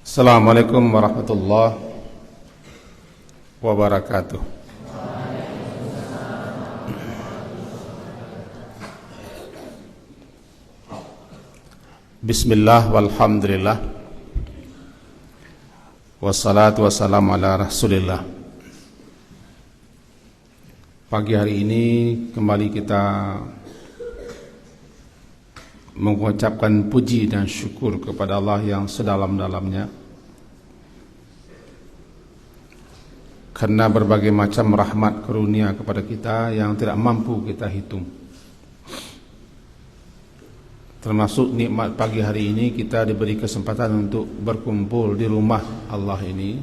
Assalamualaikum warahmatullahi wabarakatuh. Bismillah walhamdulillah wassalatu wassalamu ala rasulillah. Pagi hari ini kembali kita mengucapkan puji dan syukur kepada Allah yang sedalam-dalamnya karena berbagai macam rahmat karunia kepada kita yang tidak mampu kita hitung. Termasuk nikmat pagi hari ini kita diberi kesempatan untuk berkumpul di rumah Allah ini.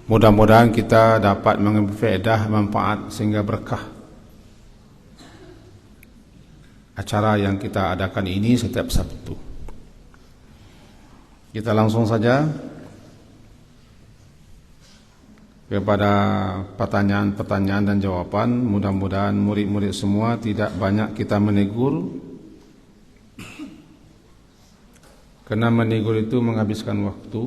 Mudah-mudahan kita dapat mengambil faedah, manfaat sehingga berkah acara yang kita adakan ini setiap Sabtu. Kita langsung saja kepada pertanyaan-pertanyaan dan jawaban. Mudah-mudahan murid-murid semua tidak banyak kita menegur, karena menegur itu menghabiskan waktu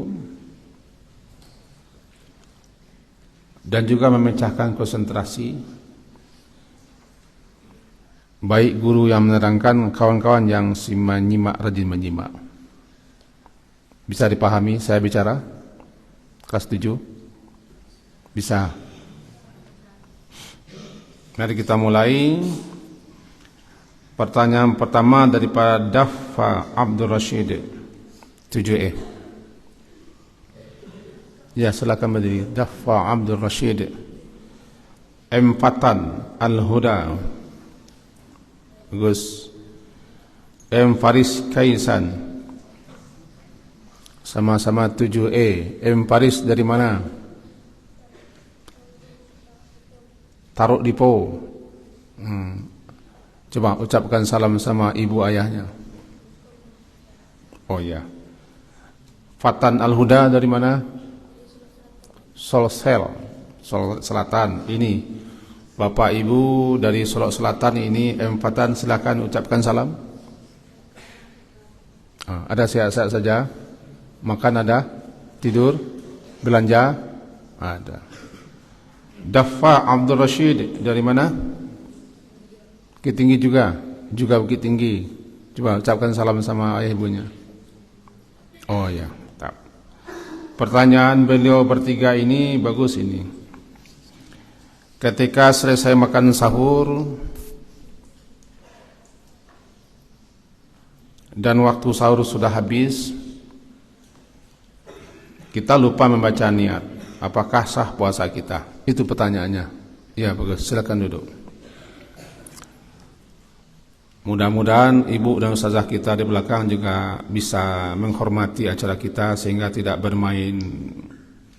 dan juga memecahkan konsentrasi, baik guru yang menerangkan, kawan-kawan yang menyimak, rajin menyimak. Bisa dipahami saya bicara? Kelas 7? Bisa. Mari kita mulai. Pertanyaan pertama daripada Dafa Abdul Rashid 7E. Ya, silakan berdiri. Dafa Abdul Rashid M. Fatan Al-Huda. Bagus. M. Faris Kaisan. Sama-sama 7E. M. Faris dari mana? Taruh di Po. Coba ucapkan salam sama ibu ayahnya. Oh ya. Fatan Al-Huda dari mana? Solsel, Sol Selatan. Ini Bapak Ibu dari Solok Selatan ini. Fatan, silakan ucapkan salam. Ada sehat-sehat saja? Makan ada? Tidur? Belanja? Ada. Dafa Abdul Rashid dari mana? Bukit Tinggi juga Bukit Tinggi. Coba ucapkan salam sama ayah ibunya. Oh ya, tak. Pertanyaan beliau bertiga ini bagus ini. Ketika selesai makan sahur dan waktu sahur sudah habis, kita lupa membaca niat. Apakah sah puasa kita? Itu pertanyaannya. Ya, bagus. Silakan duduk. Mudah-mudahan ibu dan ustazah kita di belakang juga bisa menghormati acara kita sehingga tidak bermain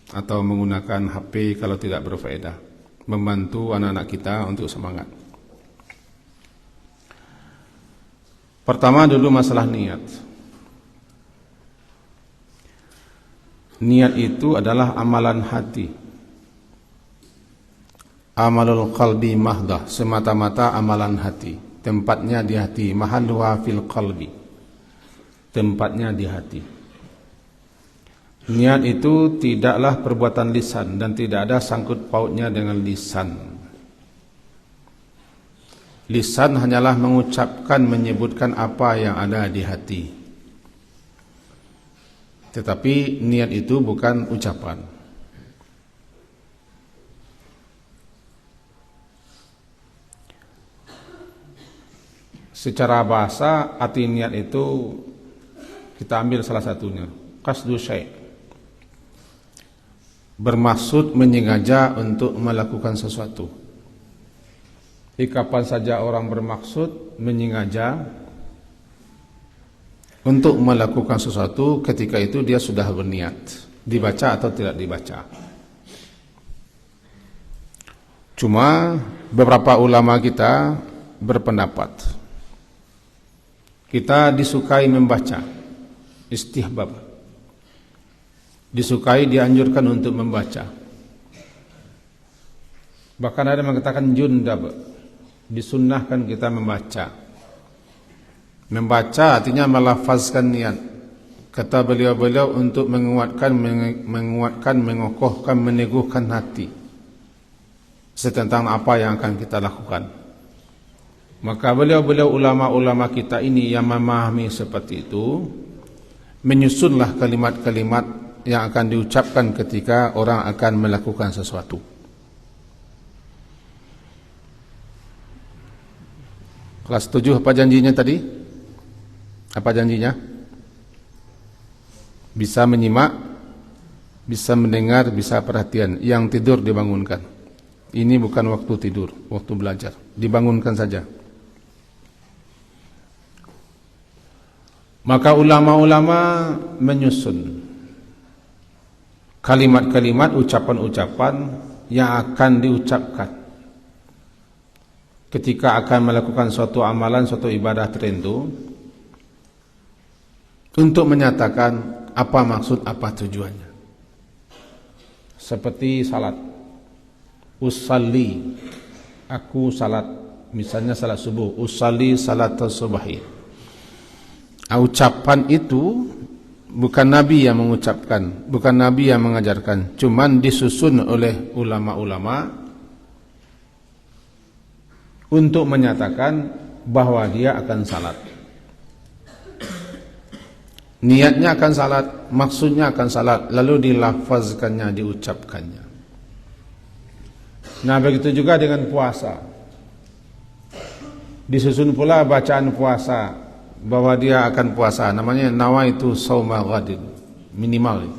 atau menggunakan HP kalau tidak berfaedah. Membantu anak-anak kita untuk semangat. Pertama dulu masalah niat. Niat itu adalah amalan hati. Amalul qalbi mahdah, semata-mata amalan hati. Tempatnya di hati. Mahalluha fil qalbi. Tempatnya di hati. Niat itu tidaklah perbuatan lisan dan tidak ada sangkut pautnya dengan lisan. Lisan hanyalah mengucapkan, menyebutkan apa yang ada di hati. Tetapi niat itu bukan ucapan. Secara bahasa, arti niat itu kita ambil salah satunya. Qasdu syai'. Bermaksud menyengaja untuk melakukan sesuatu. Kapan saja orang bermaksud menyengaja untuk melakukan sesuatu, ketika itu dia sudah berniat, dibaca atau tidak dibaca. Cuma beberapa ulama kita berpendapat kita disukai membaca, istihbab, disukai, dianjurkan untuk membaca. Bahkan ada yang mengatakan jundab, disunnahkan kita membaca. Membaca artinya melafazkan niat. Kata beliau-beliau untuk menguatkan, mengokohkan, meneguhkan hati tentang apa yang akan kita lakukan. Maka beliau-beliau ulama-ulama kita ini yang memahami seperti itu, menyusunlah kalimat-kalimat yang akan diucapkan ketika orang akan melakukan sesuatu. Kelas 7 apa janjinya tadi? Apa janjinya? Bisa menyimak, bisa mendengar, bisa perhatian. Yang tidur dibangunkan. Ini bukan waktu tidur, waktu belajar. Dibangunkan saja. Maka ulama-ulama menyusun kalimat-kalimat, ucapan-ucapan yang akan diucapkan ketika akan melakukan suatu amalan, suatu ibadah tertentu, untuk menyatakan apa maksud, apa tujuannya. Seperti salat. Usalli, aku salat, misalnya salat subuh. Usalli salat subahi. Ucapan itu bukan Nabi yang mengucapkan, bukan Nabi yang mengajarkan, cuman disusun oleh ulama-ulama untuk menyatakan bahwa dia akan salat. Niatnya akan salat, maksudnya akan salat, lalu dilafazkannya, diucapkannya. Nah, begitu juga dengan puasa. Disusun pula bacaan puasa, bahwa dia akan puasa. Namanya nawaitu shauma ghadin, minimal.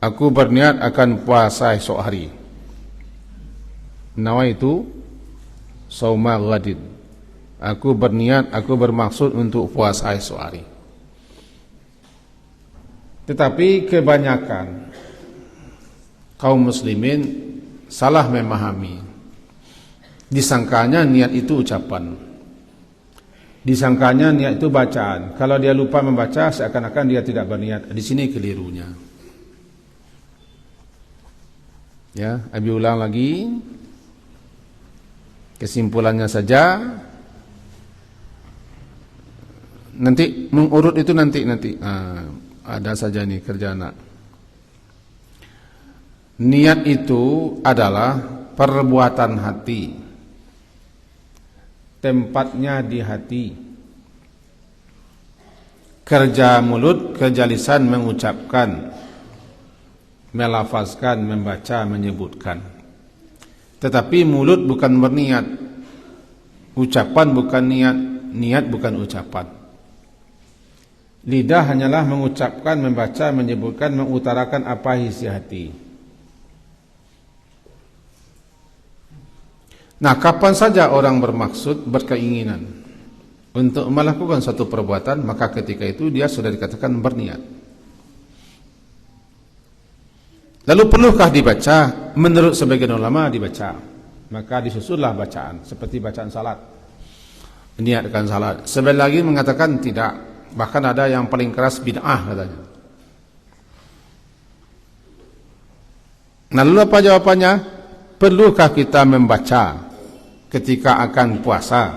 Aku berniat akan puasa esok hari. Nawaitu shauma ghadin. Aku berniat, aku bermaksud untuk puasa esok hari. Tetapi kebanyakan kaum muslimin salah memahami. Disangkanya niat itu ucapan. Disangkanya niat itu bacaan. Kalau dia lupa membaca, seakan-akan dia tidak berniat. Di sini kelirunya. Ya, Abi ulang lagi. Kesimpulannya saja. Nanti mengurut itu nanti. Ada saja nih kerja anak. Niat itu adalah perbuatan hati. Tempatnya di hati. Kerja mulut, kerja lisan mengucapkan, melafazkan, membaca, menyebutkan. Tetapi mulut bukan berniat. Ucapan bukan niat, niat bukan ucapan. Lidah hanyalah mengucapkan, membaca, menyebutkan, mengutarakan apa isi hati. Nah, kapan saja orang bermaksud, berkeinginan untuk melakukan suatu perbuatan, maka ketika itu dia sudah dikatakan berniat. Lalu perlukah dibaca? Menurut sebagian ulama dibaca. Maka disusunlah bacaan, seperti bacaan salat. Niatkan salat. Sebagian lagi mengatakan tidak. Bahkan ada yang paling keras bid'ah katanya. Nah, lalu apa jawabannya? Perlukah kita membaca ketika akan puasa?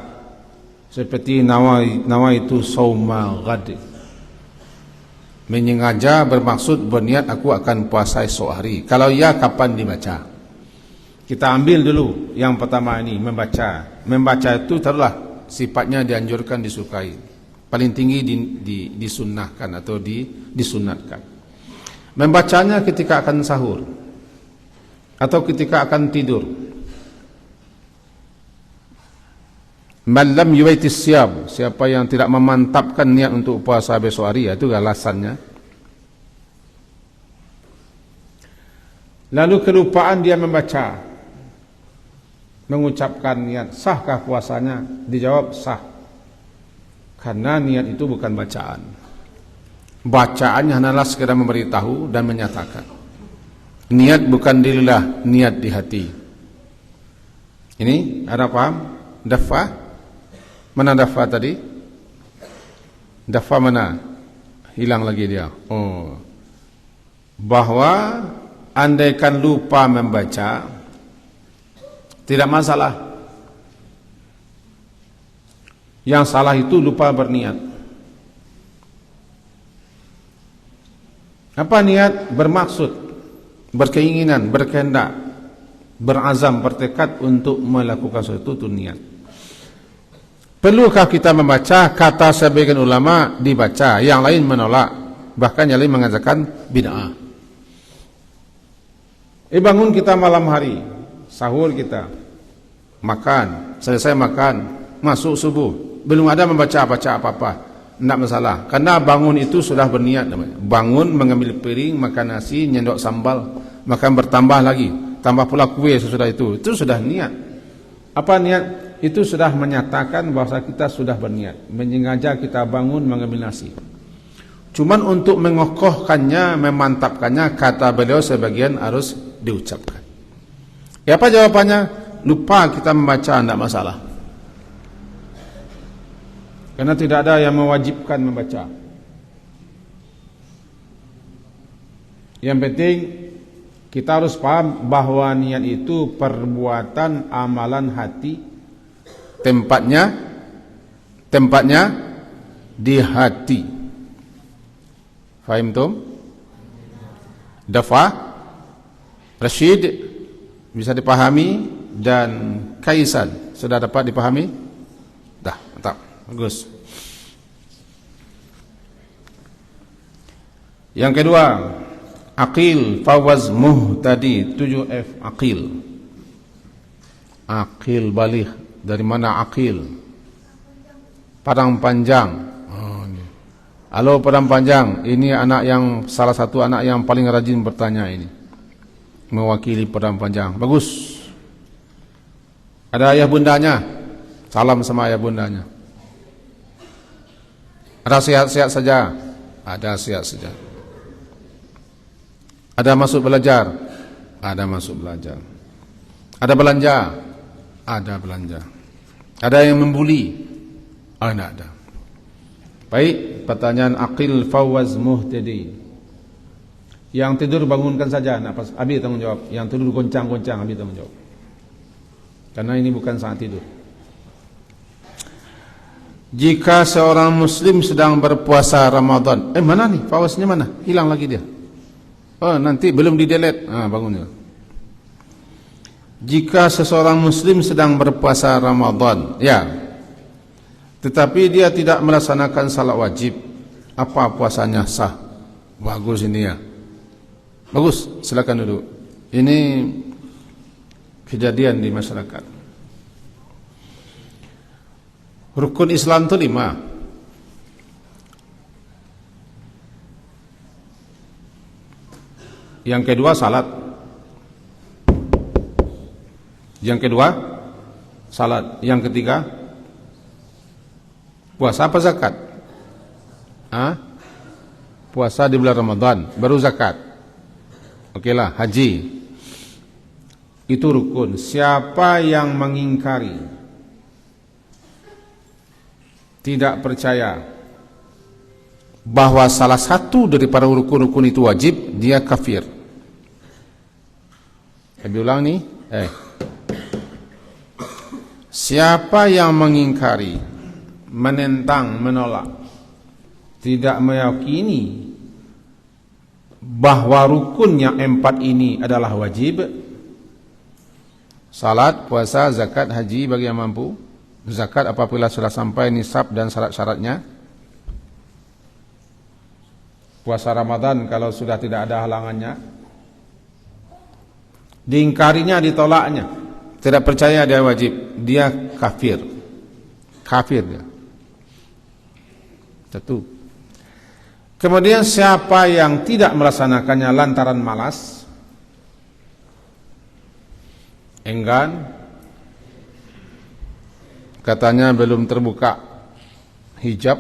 Seperti nawaitu shauma ghad. Menyengaja bermaksud berniat aku akan puasa esok hari. Kalau ya, kapan dibaca? Kita ambil dulu yang pertama ini, membaca. Membaca itu taruhlah sifatnya dianjurkan, disukai. Paling tinggi disunnahkan atau disunatkan. Membacanya ketika akan sahur atau ketika akan tidur. Man lam yuwaitis siyam, siapa yang tidak memantapkan niat untuk puasa besok hari, itu alasannya. Lalu kelupaan dia membaca, mengucapkan niat, sahkah puasanya? Dijawab sah. Karena niat itu bukan bacaan. Bacaannya hanyalah sekedar memberitahu dan menyatakan. Niat bukan di lidah, niat di hati. Ini ada paham? Dafa? Mana dafa tadi? Dafa mana? Hilang lagi dia. Oh. Bahwa andaikan lupa membaca, tidak masalah. Yang salah itu lupa berniat. Apa niat? Bermaksud, berkeinginan, berkehendak, berazam, bertekad untuk melakukan sesuatu, itu niat. Perlukah kita membaca? Kata sebagian ulama dibaca, yang lain menolak, bahkan yang lain mengatakan bid'ah. Bangun kita malam hari, sahur kita, makan, selesai makan, masuk subuh, belum ada membaca apa-apa, tidak masalah, karena bangun itu sudah berniat namanya. Bangun, mengambil piring, makan nasi, nyendok sambal, makan bertambah lagi, tambah pula kue sesudah itu sudah niat. Apa niat? Itu sudah menyatakan bahwa kita sudah berniat, menyengaja kita bangun mengambil nasi. Cuman untuk mengokohkannya, memantapkannya, kata beliau sebagian harus diucapkan. Ya, apa jawabannya? Lupa kita membaca, tidak masalah, karena tidak ada yang mewajibkan membaca. Yang penting kita harus paham bahwa niat itu perbuatan amalan hati. Tempatnya di hati. Fahim tum? Dafa, Rashid bisa dipahami, dan Kaisan sudah dapat dipahami? Dah, mantap, bagus. Yang kedua, aqil, fawaz, muhtadi, 7F, aqil. Aqil baligh. Dari mana aqil? Padang panjang. Halo padang panjang, ini anak yang salah satu anak yang paling rajin bertanya ini, mewakili padang panjang. Bagus. Ada ayah bundanya, salam sama ayah bundanya. Ada sehat-sehat saja? Ada sehat saja. Ada masuk belajar? Ada masuk belajar. Ada belanja? Ada belanja. Ada yang membuli? Tidak ada. Baik, pertanyaan aqil, fawaz, muhtadi. Yang tidur bangunkan saja. Abi tanggung jawab. Yang tidur goncang-goncang, Abi tanggung jawab, karena ini bukan saat tidur. Jika seorang muslim sedang berpuasa Ramadan, mana nih fawaznya, mana? Hilang lagi dia. Oh, nanti belum di-delete. Bangun ya. Jika seseorang muslim sedang berpuasa Ramadan, ya, tetapi dia tidak melaksanakan salat wajib, apa puasanya? Sah. Bagus ini ya. Bagus, silakan duduk. Ini kejadian di masyarakat. Rukun Islam itu 5. Yang kedua salat. Yang kedua salat. Yang ketiga puasa apa zakat? Puasa di bulan Ramadan, baru zakat. Okelah, haji. Itu rukun. Siapa yang mengingkari, tidak percaya bahwa salah satu daripada rukun-rukun itu wajib, dia kafir. Saya ulang nih. Siapa yang mengingkari, menentang, menolak, tidak meyakini bahwa rukun yang 4 ini adalah wajib, salat, puasa, zakat, haji bagi yang mampu. Zakat apabila sudah sampai nisab dan syarat-syaratnya. Puasa Ramadan kalau sudah tidak ada halangannya. Diingkarinya, ditolaknya, tidak percaya dia wajib, dia kafir. Kafir dia. Satu. Kemudian siapa yang tidak melaksanakannya lantaran malas, enggan, katanya belum terbuka hijab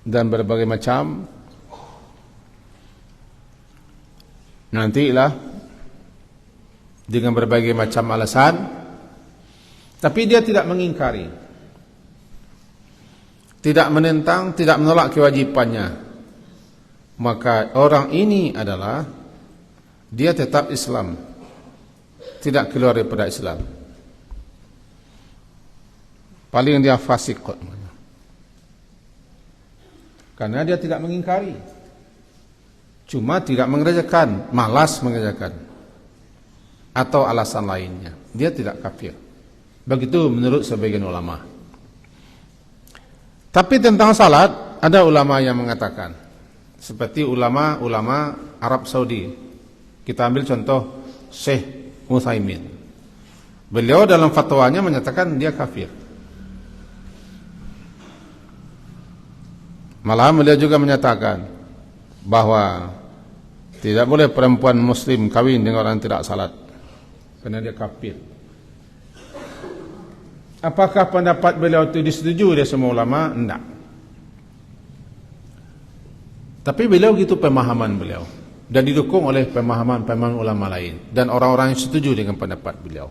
dan berbagai macam, nantilah dengan berbagai macam alasan, tapi dia tidak mengingkari, tidak menentang, tidak menolak kewajibannya, maka orang ini adalah dia tetap Islam, tidak keluar daripada Islam. Paling dia fasik karena dia tidak mengingkari. cuma tidak mengerjakan, malas mengerjakan, atau alasan lainnya, dia tidak kafir. Begitu menurut sebagian ulama. Tapi tentang salat, ada ulama yang mengatakan, seperti ulama Arab Saudi. Kita ambil contoh Syekh Utsaimin. Beliau dalam fatwanya menyatakan dia kafir. Malah beliau juga menyatakan bahwa tidak boleh perempuan muslim kawin dengan orang tidak salat, karena dia kafir. Apakah pendapat beliau itu disetujui oleh semua ulama? Tidak. Tapi beliau gitu pemahaman beliau, dan didukung oleh pemahaman ulama lain dan orang-orang yang setuju dengan pendapat beliau.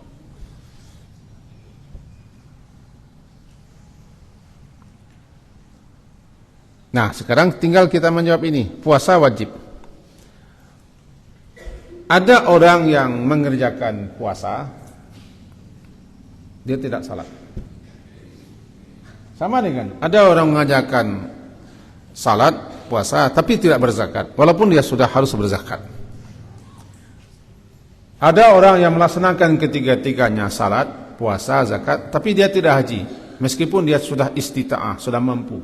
Nah, sekarang tinggal kita menjawab ini. Puasa wajib. Ada orang yang mengerjakan puasa, dia tidak salat. Sama dengan ada orang mengerjakan salat, puasa, tapi tidak berzakat, walaupun dia sudah harus berzakat. Ada orang yang melaksanakan ketiga-tiganya, salat, puasa, zakat, tapi dia tidak haji, meskipun dia sudah istita'ah, sudah mampu.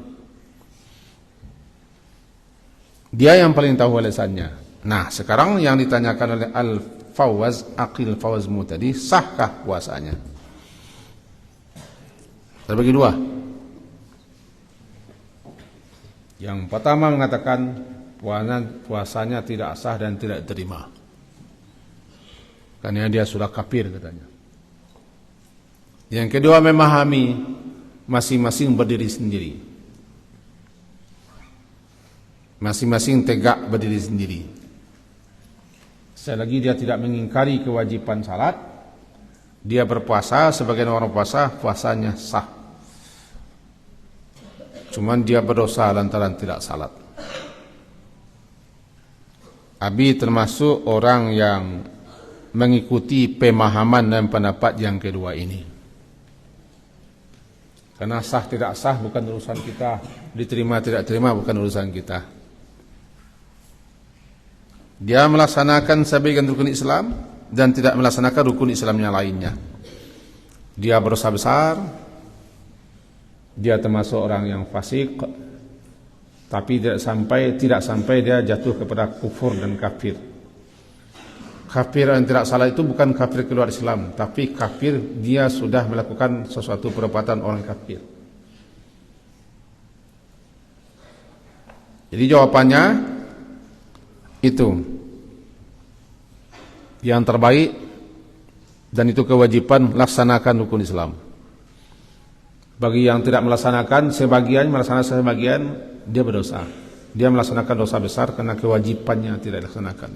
Dia yang paling tahu alasannya. Nah, sekarang yang ditanyakan oleh Al-Fawaz, Aqil Fawazmu tadi, sahkah puasanya? Terbagi dua. Yang pertama mengatakan puasanya tidak sah dan tidak terima, karena dia sudah kafir katanya. Yang kedua memahami masing-masing berdiri sendiri. Masing-masing tegak berdiri sendiri. Selagi dia tidak mengingkari kewajiban salat, dia berpuasa sebagai orang puasa, puasanya sah. Cuman dia berdosa lantaran tidak salat. Abi termasuk orang yang mengikuti pemahaman dan pendapat yang kedua ini. Karena sah tidak sah bukan urusan kita, diterima tidak terima bukan urusan kita. Dia melaksanakan sebagian rukun Islam dan tidak melaksanakan rukun Islam yang lainnya. Dia berdosa besar. Dia termasuk orang yang fasik, tapi tidak sampai dia jatuh kepada kufur dan kafir. Kafir yang tidak salah itu bukan kafir keluar Islam, tapi kafir dia sudah melakukan sesuatu perbuatan orang kafir. Jadi jawabannya itu yang terbaik, dan itu kewajiban laksanakan rukun Islam. Bagi yang tidak melaksanakan sebagian, melaksanakan sebagian, dia berdosa. Dia melaksanakan dosa besar karena kewajibannya tidak dilaksanakan.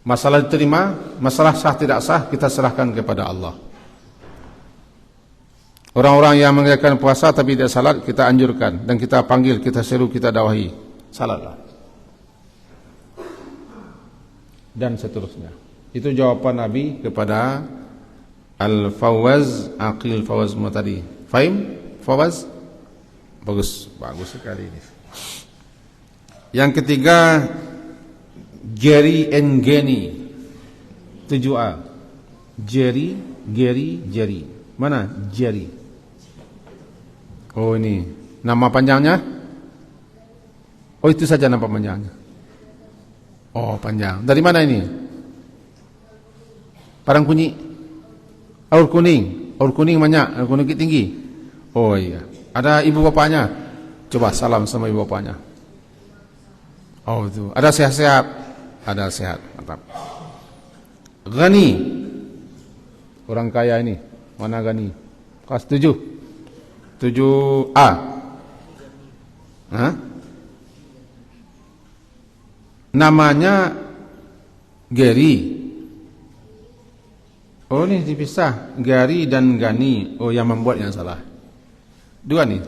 Masalah diterima, masalah sah tidak sah, kita serahkan kepada Allah. Orang-orang yang mengerjakan puasa tapi tidak salat, kita anjurkan dan kita panggil, kita seru, kita dakwahi, salatlah. Dan seterusnya. Itu jawaban Nabi kepada Al-Fawaz, Aqil Fawazmu tadi. Fahim? Fawaz? Bagus sekali ini. Yang ketiga, Geri and Geni. 7A. Geri. Mana Geri? Oh ini. Nama panjangnya? Oh itu saja nama panjangnya. Oh panjang. Dari mana ini? Parangkunyi. Aur kuning banyak, aur kuning tinggi. Oh iya. Ada ibu bapaknya. Coba salam sama ibu bapaknya. Oh itu. Ada sehat-sehat. Ada sehat. Mantap. Ghani. Orang kaya ini. Mana Ghani? Kelas 7. 7A. Hah? Namanya Geri. Oh ini dipisah, Geri dan Gani. Oh yang membuat yang salah. Dua nih,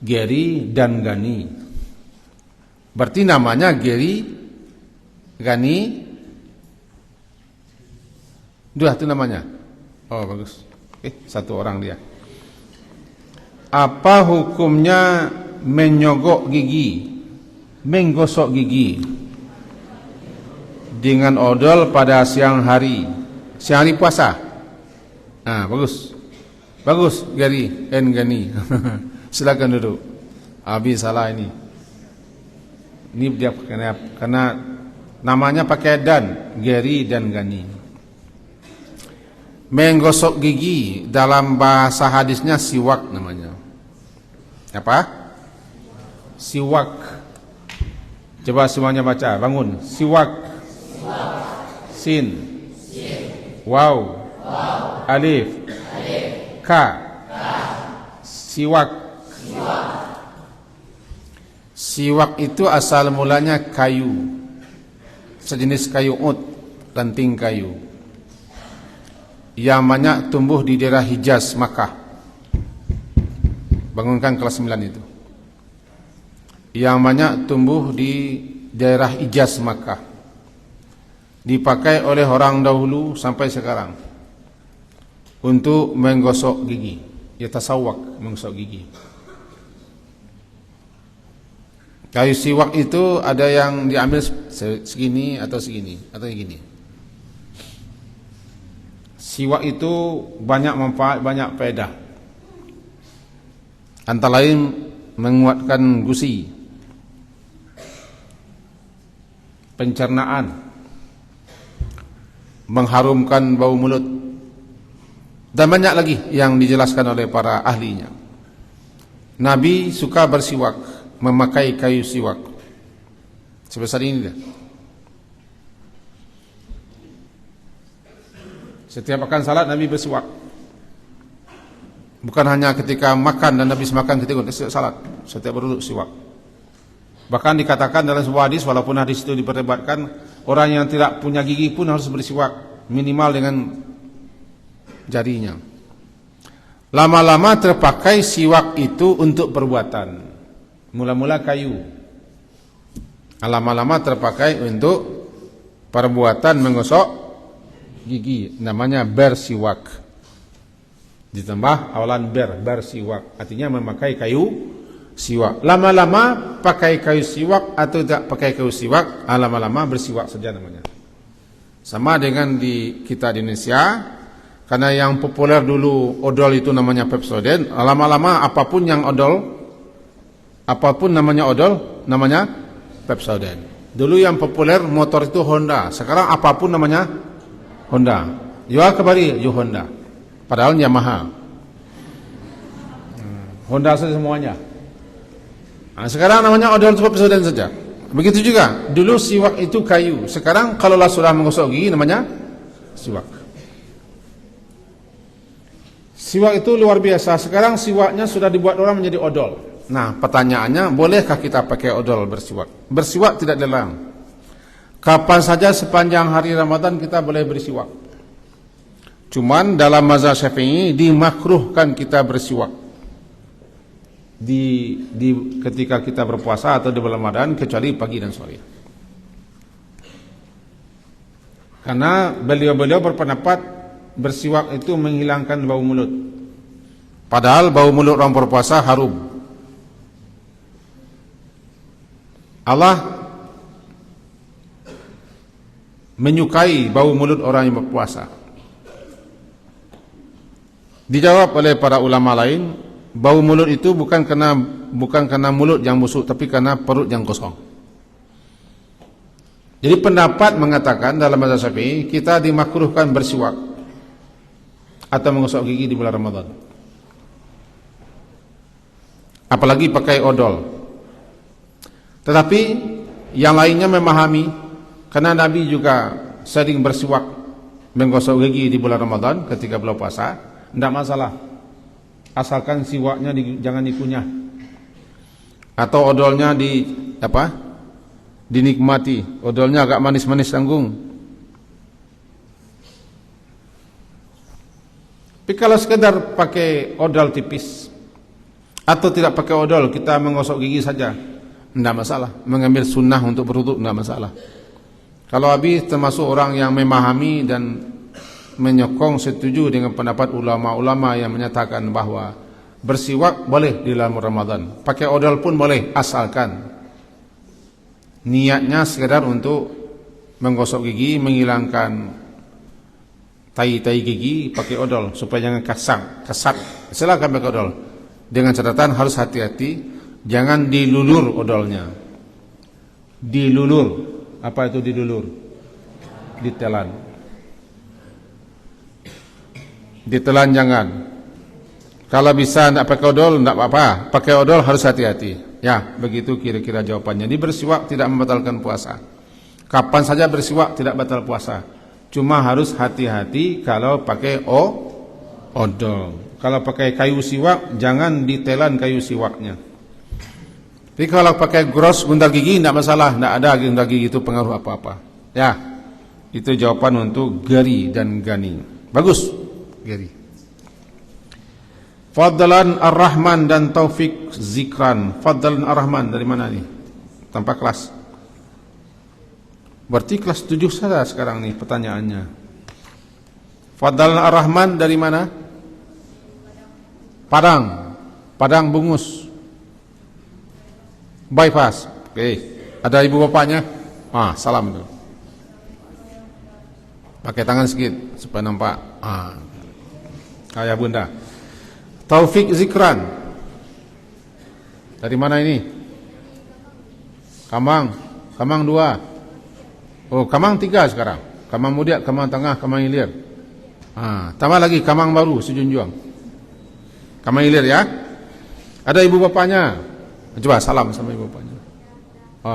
Geri dan Gani. Berarti namanya Geri, Gani. Dua itu namanya. Oh bagus. Satu orang dia. Apa hukumnya menyogok gigi menggosok gigi dengan odol pada siang hari puasa. Bagus Gary and Gani. Silakan duduk. Abi salah ini dia karena namanya pakai dan, Gary dan Gani. Menggosok gigi dalam bahasa hadisnya siwak namanya. Apa? Siwak. Coba semuanya baca, bangun. Siwak. Sin. Waw. Alif. Ka. Siwak. Siwak itu asal mulanya kayu, sejenis kayu ud, ranting kayu, yang banyak tumbuh di daerah Hijaz, Makkah. Bangunkan kelas 9 itu. Yang banyak tumbuh di daerah Hijaz, Makkah. Dipakai oleh orang dahulu sampai sekarang untuk menggosok gigi. Ya tasawwak, menggosok gigi. Kayu siwak itu ada yang diambil segini atau segini atau segini. Siwak itu banyak manfaat, banyak faedah. Antara lain menguatkan gusi, pencernaan, mengharumkan bau mulut, dan banyak lagi yang dijelaskan oleh para ahlinya. Nabi suka bersiwak, memakai kayu siwak sebesar ini dah. Setiap makan salat Nabi bersiwak. Bukan hanya ketika makan dan habis makan ketika salat, setiap berduduk siwak. Bahkan dikatakan dalam sebuah hadis, walaupun hadis itu diperdebatkan, orang yang tidak punya gigi pun harus bersiwak minimal dengan jarinya. Lama-lama terpakai siwak itu untuk perbuatan. Mula-mula kayu, lama-lama terpakai untuk perbuatan menggosok gigi, namanya bersiwak. Ditambah awalan bersiwak, artinya memakai kayu siwak. Lama-lama pakai kayu siwak atau tidak pakai kayu siwak, lama-lama bersiwak saja namanya. Sama dengan di kita di Indonesia, karena yang populer dulu odol itu namanya Pepsodent, lama-lama apapun yang odol, apapun namanya odol, namanya Pepsodent. Dulu yang populer motor itu Honda, sekarang apapun namanya Honda. Jual kembali Honda, padahal Yamaha. Honda saja semuanya. Sekarang namanya odol Pepsodent saja. Begitu juga, dulu siwak itu kayu, sekarang kalaulah sudah menggosok gigi namanya siwak. Siwak itu luar biasa. Sekarang siwaknya sudah dibuat orang menjadi odol. Nah, pertanyaannya, bolehkah kita pakai odol bersiwak? Bersiwak tidak dilarang. Kapan saja sepanjang hari Ramadan kita boleh bersiwak. Cuman dalam mazhab Syafi'i dimakruhkan kita bersiwak di ketika kita berpuasa atau di bulan Ramadan, kecuali pagi dan sore. Karena beliau-beliau berpendapat bersiwak itu menghilangkan bau mulut. Padahal bau mulut orang berpuasa harum. Allah menyukai bau mulut orang yang berpuasa. Dijawab oleh para ulama lain, bau mulut itu bukan karena mulut yang busuk, tapi karena perut yang kosong. Jadi pendapat mengatakan dalam mazhab Syafi'i kita dimakruhkan bersiwak atau menggosok gigi di bulan Ramadan. Apalagi pakai odol. Tetapi yang lainnya memahami, karena Nabi juga sering bersiwak menggosok gigi di bulan Ramadan ketika bulan puasa, tidak masalah. Asalkan siwaknya jangan dikunyah atau odolnya dinikmati. Odolnya agak manis-manis tanggung. Tapi kalau sekedar pakai odol tipis atau tidak pakai odol, kita menggosok gigi saja, tidak masalah. Mengambil sunnah untuk berwudu tidak masalah. Kalau Abi termasuk orang yang memahami dan menyokong, setuju dengan pendapat ulama-ulama yang menyatakan bahwa bersiwak boleh di dalam Ramadan, pakai odol pun boleh, asalkan niatnya sekedar untuk menggosok gigi, menghilangkan tai-tai gigi pakai odol supaya jangan kasat. Silakan pakai odol. Dengan catatan harus hati-hati, jangan dilulur odolnya. Dilulur. Apa itu dilulur? Ditelan. Ditelan jangan. Kalau bisa tidak pakai odol, tidak apa-apa. Pakai odol harus hati-hati. Ya, begitu kira-kira jawabannya. Jadi bersiwak tidak membatalkan puasa. Kapan saja bersiwak tidak batal puasa. Cuma harus hati-hati kalau pakai odol. Kalau pakai kayu siwak, jangan ditelan kayu siwaknya. Tapi kalau pakai gros guntal gigi tidak masalah, tidak ada guntal gigi itu pengaruh apa-apa. Ya, itu jawaban untuk Gari dan Gani. Bagus, Gari. Fadlan Ar-Rahman dan Taufik Zikran. Fadlan Ar-Rahman dari mana nih? Tanpa kelas. Berarti kelas 7 saja sekarang nih pertanyaannya. Fadlan Ar-Rahman dari mana? Padang Bungus. Bypass. Oke. Ada ibu bapaknya? Salam itu. Pakai tangan sedikit supaya nampak. Ayah bunda. Taufik Zikran. Dari mana ini? Kamang 2. Oh, Kamang 3 sekarang. Kamang Muda, Kamang Tengah, Kamang Ilir. Tambah lagi Kamang baru, Sejunjuang. Kamang Ilir ya. Ada ibu bapaknya. Coba salam sama ibu bapaknya.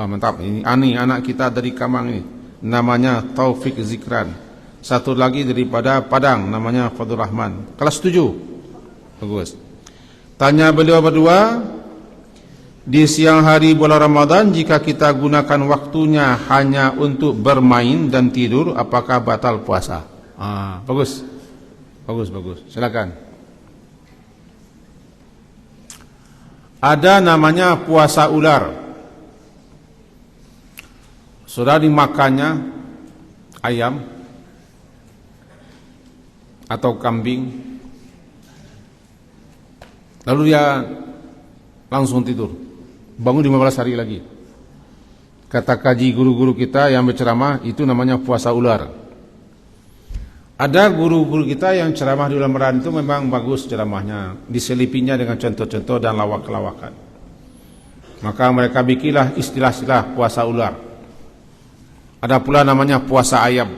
Mantap. Ini Ani, anak kita dari Kamang ini. Namanya Taufik Zikran. Satu lagi daripada Padang, namanya Fadul Rahman. Kelas 7. Bagus. Tanya beliau berdua, di siang hari bulan Ramadan jika kita gunakan waktunya hanya untuk bermain dan tidur, apakah batal puasa? Bagus. Silakan. Ada namanya puasa ular. Sudah dimakannya ayam atau kambing, lalu dia langsung tidur, bangun 15 hari lagi. Kata kaji guru-guru kita yang berceramah, itu namanya puasa ular. Ada guru-guru kita yang ceramah di bulan Ramadan itu memang bagus ceramahnya, diselipinya dengan contoh-contoh dan lawak-lawakan. Maka mereka bikinlah istilah-istilah puasa ular. Ada pula namanya puasa ayam.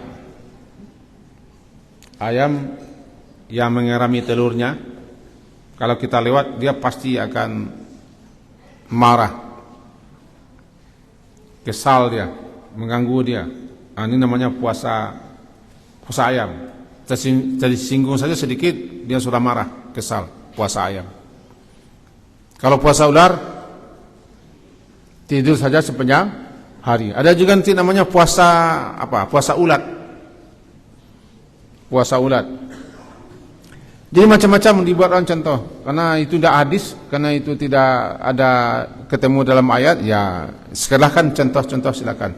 Ayam yang mengerami telurnya, kalau kita lewat dia pasti akan marah, kesal dia, mengganggu dia. Ini namanya puasa ayam. Tersinggung saja sedikit dia sudah marah, kesal. Puasa ayam. Kalau puasa ular, tidur saja sepanjang hari. Ada juga nanti namanya puasa Puasa ulat. Puasa ulat. Jadi macam-macam dibuatkan contoh. Karena itu tidak hadis, karena itu tidak ada ketemu dalam ayat, ya silakan contoh-contoh silakan.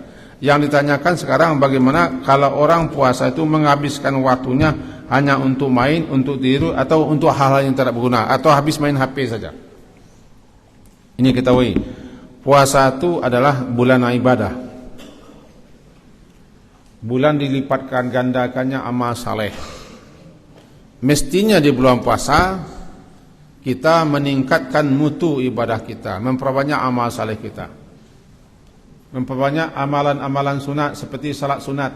Yang ditanyakan sekarang bagaimana kalau orang puasa itu menghabiskan waktunya hanya untuk main, untuk tidur, atau untuk hal-hal yang tidak berguna, atau habis main HP saja. Ini ketahui, puasa itu adalah bulan ibadah. Bulan dilipatkan gandakannya amal saleh. Mestinya di bulan puasa kita meningkatkan mutu ibadah kita, memperbanyak amal saleh kita, memperbanyak amalan-amalan sunat seperti salat sunat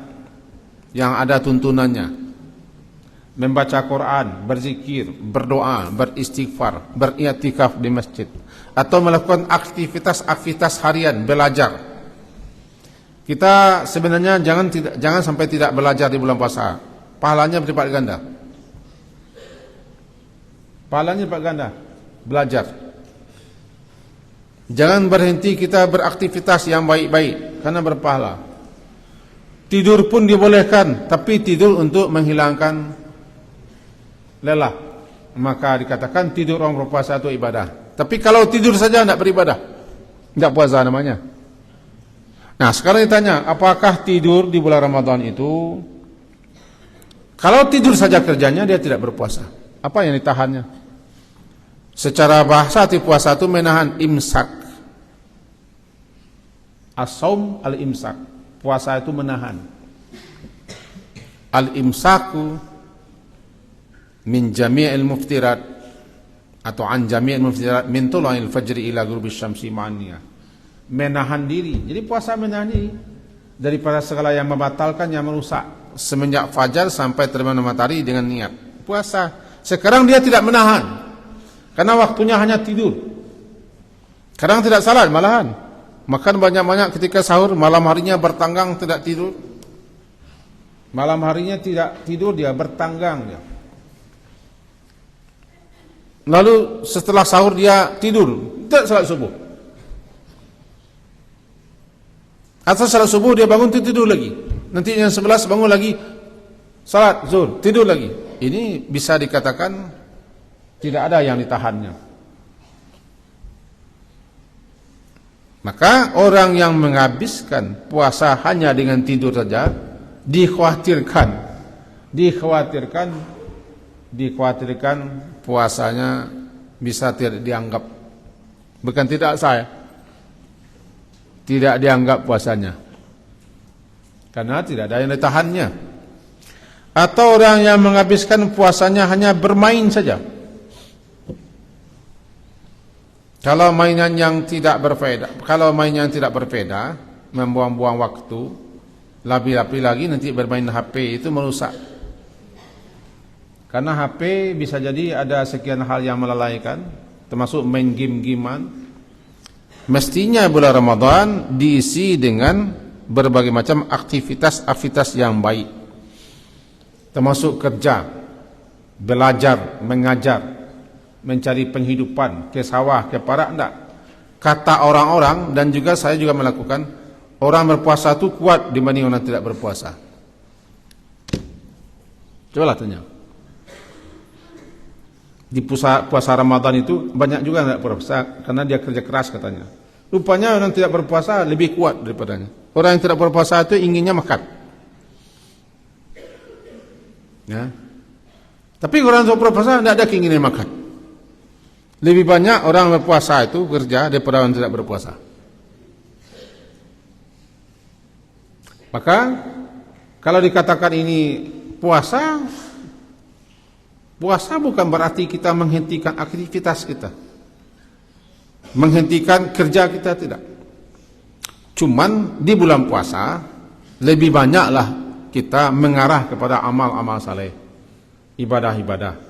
yang ada tuntunannya, membaca Quran, berzikir, berdoa, beristighfar, beriktikaf di masjid, atau melakukan aktivitas-aktivitas harian, belajar. Kita sebenarnya jangan sampai tidak belajar di bulan puasa. Pahalanya berlipat ganda. Pahalanya berlipat ganda. Belajar. Jangan berhenti kita beraktivitas yang baik-baik karena berpahala. Tidur pun dibolehkan, tapi tidur untuk menghilangkan lelah. Maka dikatakan tidur orang berpuasa itu ibadah. Tapi kalau tidur saja tidak beribadah, tidak puasa namanya. Nah sekarang ditanya, apakah tidur di bulan Ramadan itu, kalau tidur saja kerjanya dia tidak berpuasa? Apa yang ditahannya? Secara bahasa arti puasa itu menahan imsak. As-saum al-imsak. Puasa itu menahan. Al-imsaku min jami'il muftirat atau an jami'il muftirat min tula'il fajri ila ghurubis syamsi ma'aniyah. Menahan diri. Jadi puasa menahan diri daripada segala yang membatalkan, yang merusak, semenjak fajar sampai terbenam matahari dengan niat puasa. Sekarang dia tidak menahan karena waktunya hanya tidur. Sekarang tidak salat, malahan makan banyak-banyak ketika sahur, malam harinya bertanggang tidak tidur. Malam harinya tidak tidur, dia bertanggang dia. Lalu setelah sahur dia tidur, tidak salat subuh. Atau salat subuh dia bangun tidur lagi. Nanti yang 11 bangun lagi salat zuhur, tidur lagi. Ini bisa dikatakan tidak ada yang ditahannya. Maka orang yang menghabiskan puasa hanya dengan tidur saja dikhawatirkan puasanya bisa tidak dianggap, bukan tidak sah, tidak dianggap puasanya karena tidak ada yang ditahannya. Atau orang yang menghabiskan puasanya hanya bermain saja. Kalau mainan yang tidak berfaedah, membuang-buang waktu, lebih-lebih lagi nanti bermain HP itu merusak. Karena HP bisa jadi ada sekian hal yang melalaikan, termasuk main game-gamean. Mestinya bulan Ramadan diisi dengan berbagai macam aktivitas yang baik, termasuk kerja, belajar, mengajar, mencari penghidupan, ke sawah, ke parak, enggak. Kata orang-orang, dan juga saya juga melakukan, orang berpuasa itu kuat dibanding orang tidak berpuasa. Cobalah tanya. Di puasa Ramadan itu banyak juga yang tidak berpuasa karena dia kerja keras katanya. Rupanya orang tidak berpuasa lebih kuat daripadanya. Orang yang tidak berpuasa itu inginnya makan. Ya. Tapi orang yang berpuasa tidak ada keinginan makan. Lebih banyak orang berpuasa itu kerja daripada orang tidak berpuasa. Maka kalau dikatakan ini puasa bukan berarti kita menghentikan aktivitas kita, menghentikan kerja kita, tidak. Cuman di bulan puasa lebih banyaklah kita mengarah kepada amal-amal saleh, ibadah-ibadah.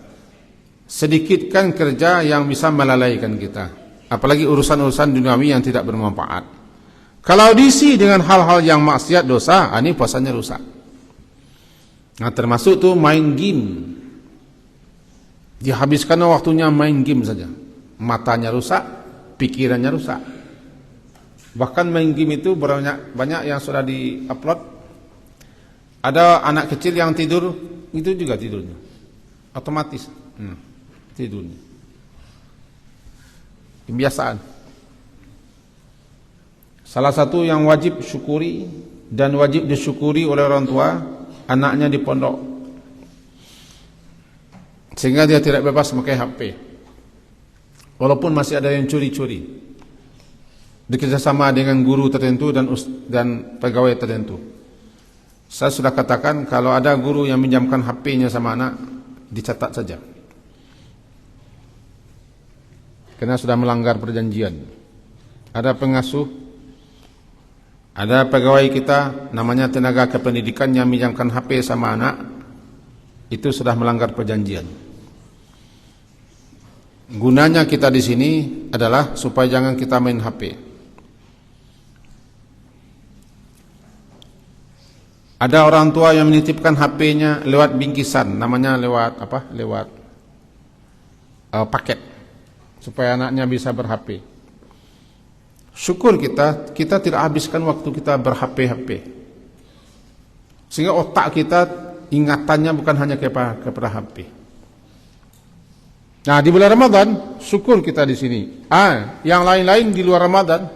Sedikitkan kerja yang bisa melalaikan kita, apalagi urusan-urusan duniawi yang tidak bermanfaat. Kalau diisi dengan hal-hal yang maksiat, dosa, ini puasanya rusak. Nah, termasuk tuh main game. Dihabiskan waktunya main game saja, matanya rusak, pikirannya rusak. Bahkan main game itu banyak yang sudah di-upload. Ada anak kecil yang tidur, itu juga tidurnya otomatis. Tidurnya kebiasaan. Salah satu yang wajib syukuri dan wajib disyukuri oleh orang tua, anaknya di pondok, sehingga dia tidak bebas memakai HP walaupun masih ada yang curi-curi, bekerjasama dengan guru tertentu dan pegawai tertentu. Saya sudah katakan, kalau ada guru yang minjamkan HP-nya sama anak, dicatat saja, karena sudah melanggar perjanjian. Ada pengasuh, ada pegawai kita namanya tenaga kependidikan yang minjamkan HP sama anak, itu sudah melanggar perjanjian. Gunanya kita di sini adalah supaya jangan kita main HP. Ada orang tua yang menitipkan HP-nya lewat bingkisan, namanya lewat apa? Lewat paket, supaya anaknya bisa ber-HP. Syukur kita tidak habiskan waktu kita ber-HP, sehingga otak kita ingatannya bukan hanya kepada HP. Nah, di bulan Ramadan syukur kita di sini. Yang lain-lain di luar Ramadan,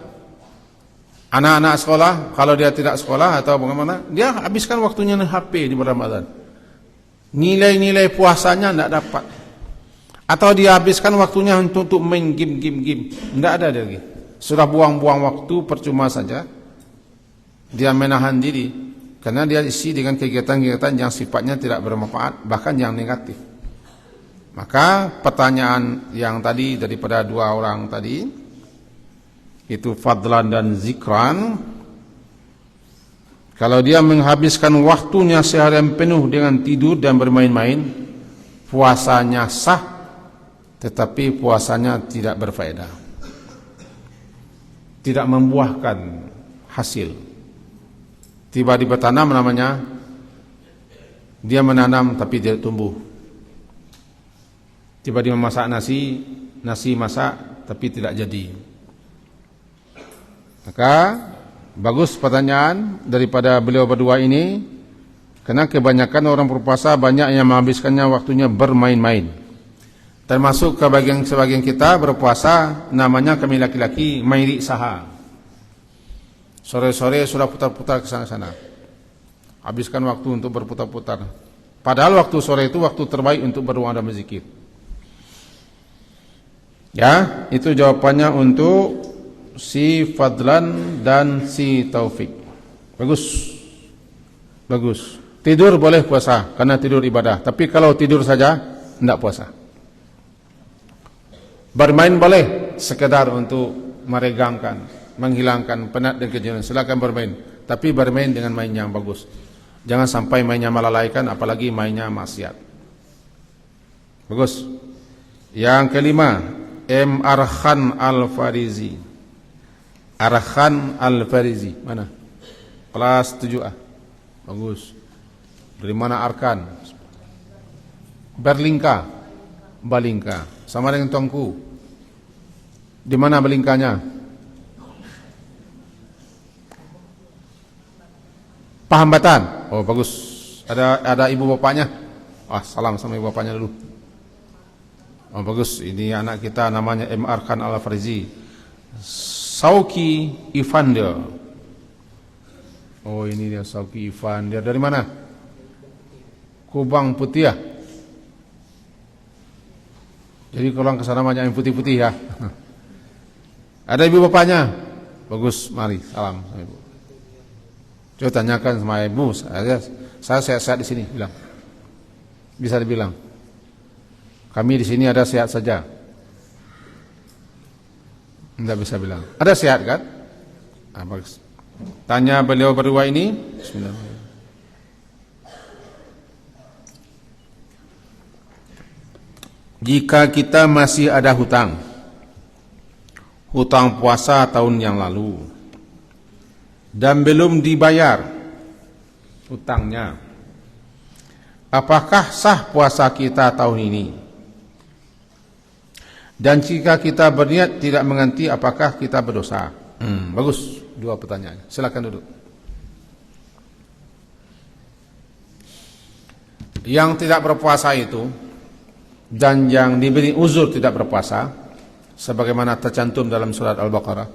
anak-anak sekolah, kalau dia tidak sekolah atau bagaimana, dia habiskan waktunya di HP di bulan Ramadan. Nilai-nilai puasanya tidak dapat. Atau dia habiskan waktunya untuk main game. Tidak ada lagi. Sudah buang-buang waktu percuma saja. dia menahan diri karena dia isi dengan kegiatan-kegiatan yang sifatnya tidak bermanfaat, bahkan yang negatif. Maka pertanyaan yang tadi daripada dua orang tadi, itu fadlan dan zikran, kalau dia menghabiskan waktunya seharian penuh dengan tidur dan bermain-main, puasanya sah, tetapi puasanya tidak berfaedah, tidak membuahkan hasil. Tiba-tiba tanam namanya, dia menanam tapi tidak tumbuh. Tiba-tiba masak nasi masak tapi tidak jadi. Maka bagus pertanyaan daripada beliau berdua ini, karena kebanyakan orang berpuasa banyak yang menghabiskannya waktunya bermain-main. Termasuk sebagian kita berpuasa, namanya kami laki-laki mairi saha. Sore-sore sudah putar-putar ke sana-sana. Habiskan waktu untuk berputar-putar. Padahal waktu sore itu waktu terbaik untuk berdoa dan berzikir. Ya, itu jawabannya untuk si Fadlan dan si Taufik. Bagus. Bagus. Tidur boleh puasa karena tidur ibadah, tapi kalau tidur saja tidak puasa. Bermain boleh sekedar untuk meregangkan, menghilangkan penat dan kejenuhan, silakan bermain, tapi bermain dengan main yang bagus. Jangan sampai mainnya melalaikan, apalagi mainnya maksiat. Bagus. Yang kelima, M. Arkhan Al-Farizi. Arkhan Al-Farizi, mana? Kelas 7A. Bagus. Dari mana Arkan? Berlingka. Balingka. Sama dengan Tongku. Di mana balingkanya? Pahambatan. Oh, bagus. Ada ibu bapaknya. Salam sama ibu bapaknya dulu. Oh, bagus. Ini anak kita namanya M. Arkan Al-Farizi. Sauki Ivander. Oh, ini dia Sauki Ivander. Dari mana? Kubang Putih ya. Jadi kalau ke sana banyak yang putih-putih ya. Ada ibu bapaknya? Bagus, mari salam sama ibu. Coba tanyakan sama ibu, saya sehat-sehat di sini, bilang. Bisa dibilang. Kami di sini ada sehat saja. Tidak bisa bilang. Ada sehat kan? Bagus. Tanya beliau berdua ini. Bismillahirrahmanirrahim. Jika kita masih ada hutang puasa tahun yang lalu dan belum dibayar hutangnya, apakah sah puasa kita tahun ini? Dan jika kita berniat tidak mengganti, apakah kita berdosa? Bagus, dua pertanyaan. Silakan duduk. Yang tidak berpuasa itu dan yang diberi uzur tidak berpuasa, sebagaimana tercantum dalam surat Al-Baqarah.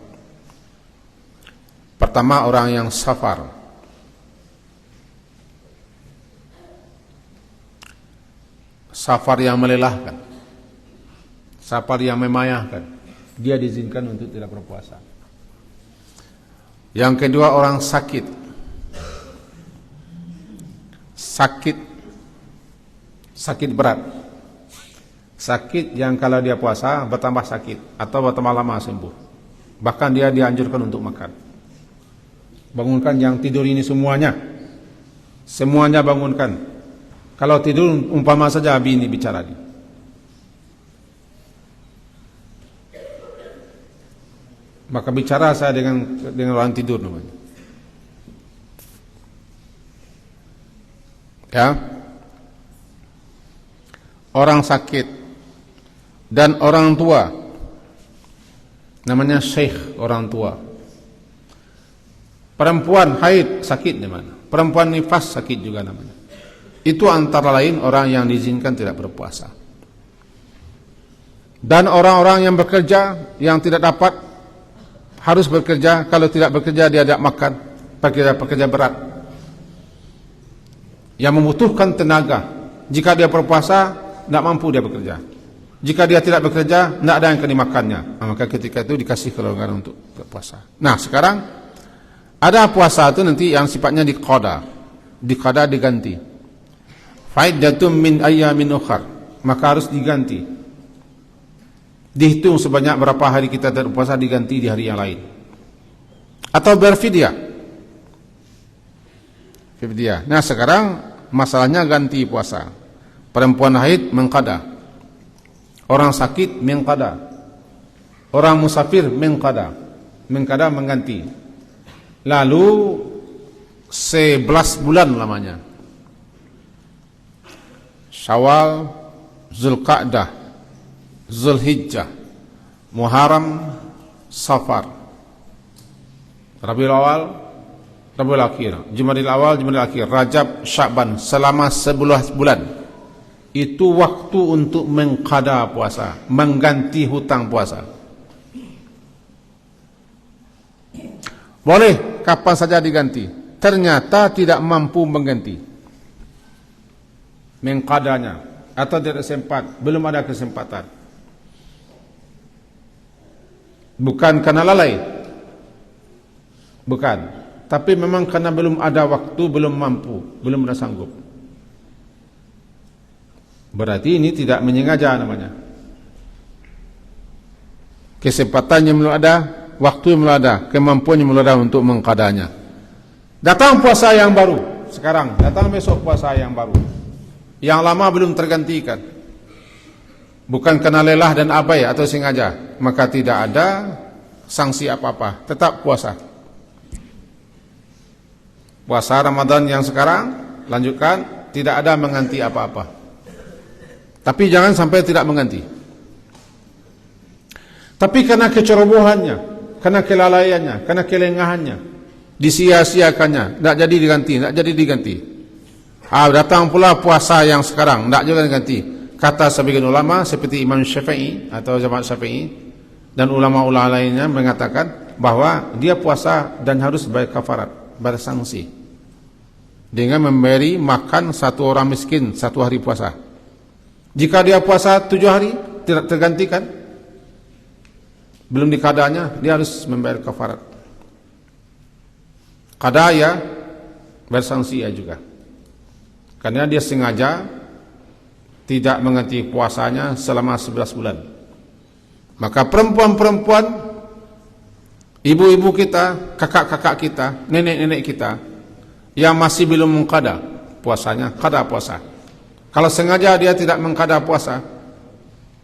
Pertama, orang yang safar. Safar yang melelahkan, safar yang memayahkan, dia diizinkan untuk tidak berpuasa. Yang kedua, orang sakit. Sakit berat. Sakit yang kalau dia puasa bertambah sakit atau bertambah lama sembuh. Bahkan dia dianjurkan untuk makan. Bangunkan yang tidur ini semuanya. Semuanya bangunkan. Kalau tidur umpama saja Abi ini bicara ini. Maka bicara saya dengan orang tidur namanya. Ya. Orang sakit dan orang tua, namanya syekh, orang tua. Perempuan haid sakit di mana? Perempuan nifas sakit juga namanya. Itu antara lain orang yang diizinkan tidak berpuasa. Dan orang-orang yang bekerja yang tidak dapat harus bekerja, kalau tidak bekerja dia tidak makan, pekerja berat yang membutuhkan tenaga. Jika dia berpuasa tidak mampu dia bekerja. Jika dia tidak bekerja, tidak ada yang akan dimakannya. Maka ketika itu dikasih kelonggaran untuk berpuasa. Nah, sekarang Ada puasa itu nanti yang sifatnya diqada diganti. Faidatum min ayyamin ukhar, maka harus diganti. Dihitung sebanyak berapa hari kita berpuasa, diganti di hari yang lain. Atau berfidyah. Fidyah. Nah, sekarang masalahnya ganti puasa. Perempuan haid mengqada. Orang sakit mengqada. Orang musafir mengqada. Mengqada mengganti. Lalu 11 bulan lamanya. Syawal, Zulqa'dah, Zulhijjah, Muharram, Safar, Rabiul Awal, Rabiul Akhir, Jumadil Awal, Jumadil Akhir, Rajab, Sya'ban, selama 11 bulan. Itu waktu untuk mengqada puasa, mengganti hutang puasa. Boleh kapan saja diganti. Ternyata tidak mampu mengganti, mengqadanya, atau tidak sempat, belum ada kesempatan. Bukan karena lalai, bukan, tapi memang karena belum ada waktu, belum mampu, belum ada sanggup. Berarti ini tidak menyengaja namanya. Kesempatannya belum ada, waktu belum ada, kemampuannya belum ada untuk mengqadanya. Datang puasa yang baru sekarang, datang besok puasa yang baru, yang lama belum tergantikan, bukan karena lelah dan abai atau sengaja, maka tidak ada sanksi apa-apa, tetap puasa. Puasa Ramadan yang sekarang lanjutkan, tidak ada mengganti apa-apa. Tapi jangan sampai tidak mengganti. Tapi karena kecerobohannya, karena kelalaiannya, karena kelengahannya, disia-siakannya, tidak jadi diganti. Datang pula puasa yang sekarang, tidak juga diganti. Kata sebagian ulama seperti Imam Syafi'i atau Jamaah Syafi'i dan ulama-ulama lainnya mengatakan bahwa dia puasa dan harus bayar kafarat, bayar sanksi, dengan memberi makan satu orang miskin satu hari puasa. Jika dia puasa 7 hari tidak tergantikan, belum dikadanya, dia harus membayar kafarat. Qada ya, bersanksi ya juga. Karena dia sengaja tidak mengganti puasanya selama 11 bulan. Maka perempuan-perempuan, ibu-ibu kita, kakak-kakak kita, nenek-nenek kita yang masih belum mengqada puasanya, qada puasa. Kalau sengaja dia tidak mengqada puasa,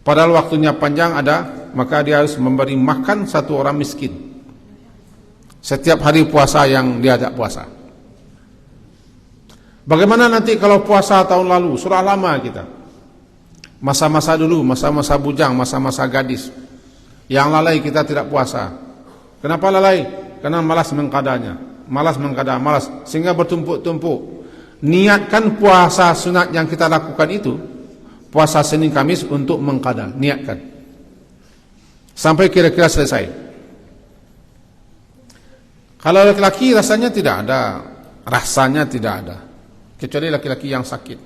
padahal waktunya panjang ada, maka dia harus memberi makan satu orang miskin setiap hari puasa yang dia tidak puasa. Bagaimana nanti kalau puasa tahun lalu, sudah lama kita, masa-masa dulu, masa-masa bujang, masa-masa gadis, yang lalai kita tidak puasa. Kenapa lalai? Karena malas mengqadanya, malas, sehingga bertumpuk-tumpuk. Niatkan puasa sunat yang kita lakukan itu, puasa Senin Kamis untuk mengqada, niatkan sampai kira-kira selesai. Kalau laki-laki rasanya tidak ada, kecuali laki-laki yang sakit.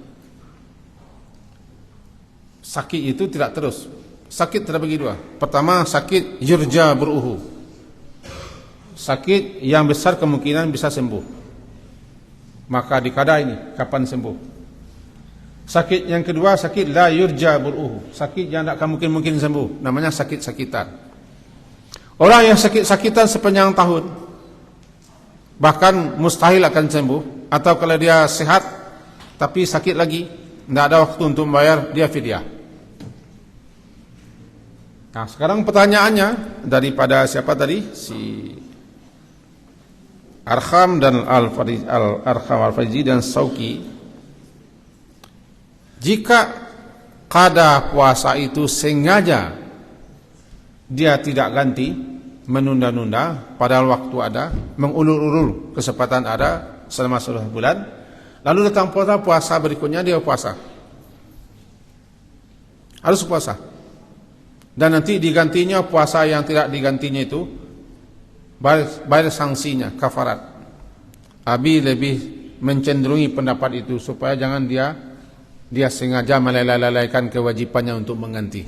Sakit itu tidak terus. Sakit terbagi dua. Pertama, sakit yurja beruhu, sakit yang besar kemungkinan bisa sembuh, maka dikada ini kapan sembuh. Sakit yang kedua, sakit la yurja beruhu, sakit yang tidak mungkin sembuh, namanya sakit-sakitan. Orang yang sakit-sakitan sepanjang tahun, bahkan mustahil akan sembuh. Atau kalau dia sehat tapi sakit lagi, tidak ada waktu untuk membayar, dia fidyah. Nah, sekarang pertanyaannya daripada siapa tadi, si Arkham dan Al-Arkham Al-Fajri dan Sauki, jika qada puasa itu sengaja dia tidak ganti, menunda-nunda, padahal waktu ada, mengulur-ulur kesempatan ada selama 11 bulan, lalu datang puasa berikutnya dia puasa, harus puasa, dan nanti digantinya puasa yang tidak digantinya itu bayar sanksinya, kafarat. Abi lebih mencenderungi pendapat itu supaya jangan dia sengaja melalaikan kewajibannya untuk mengganti.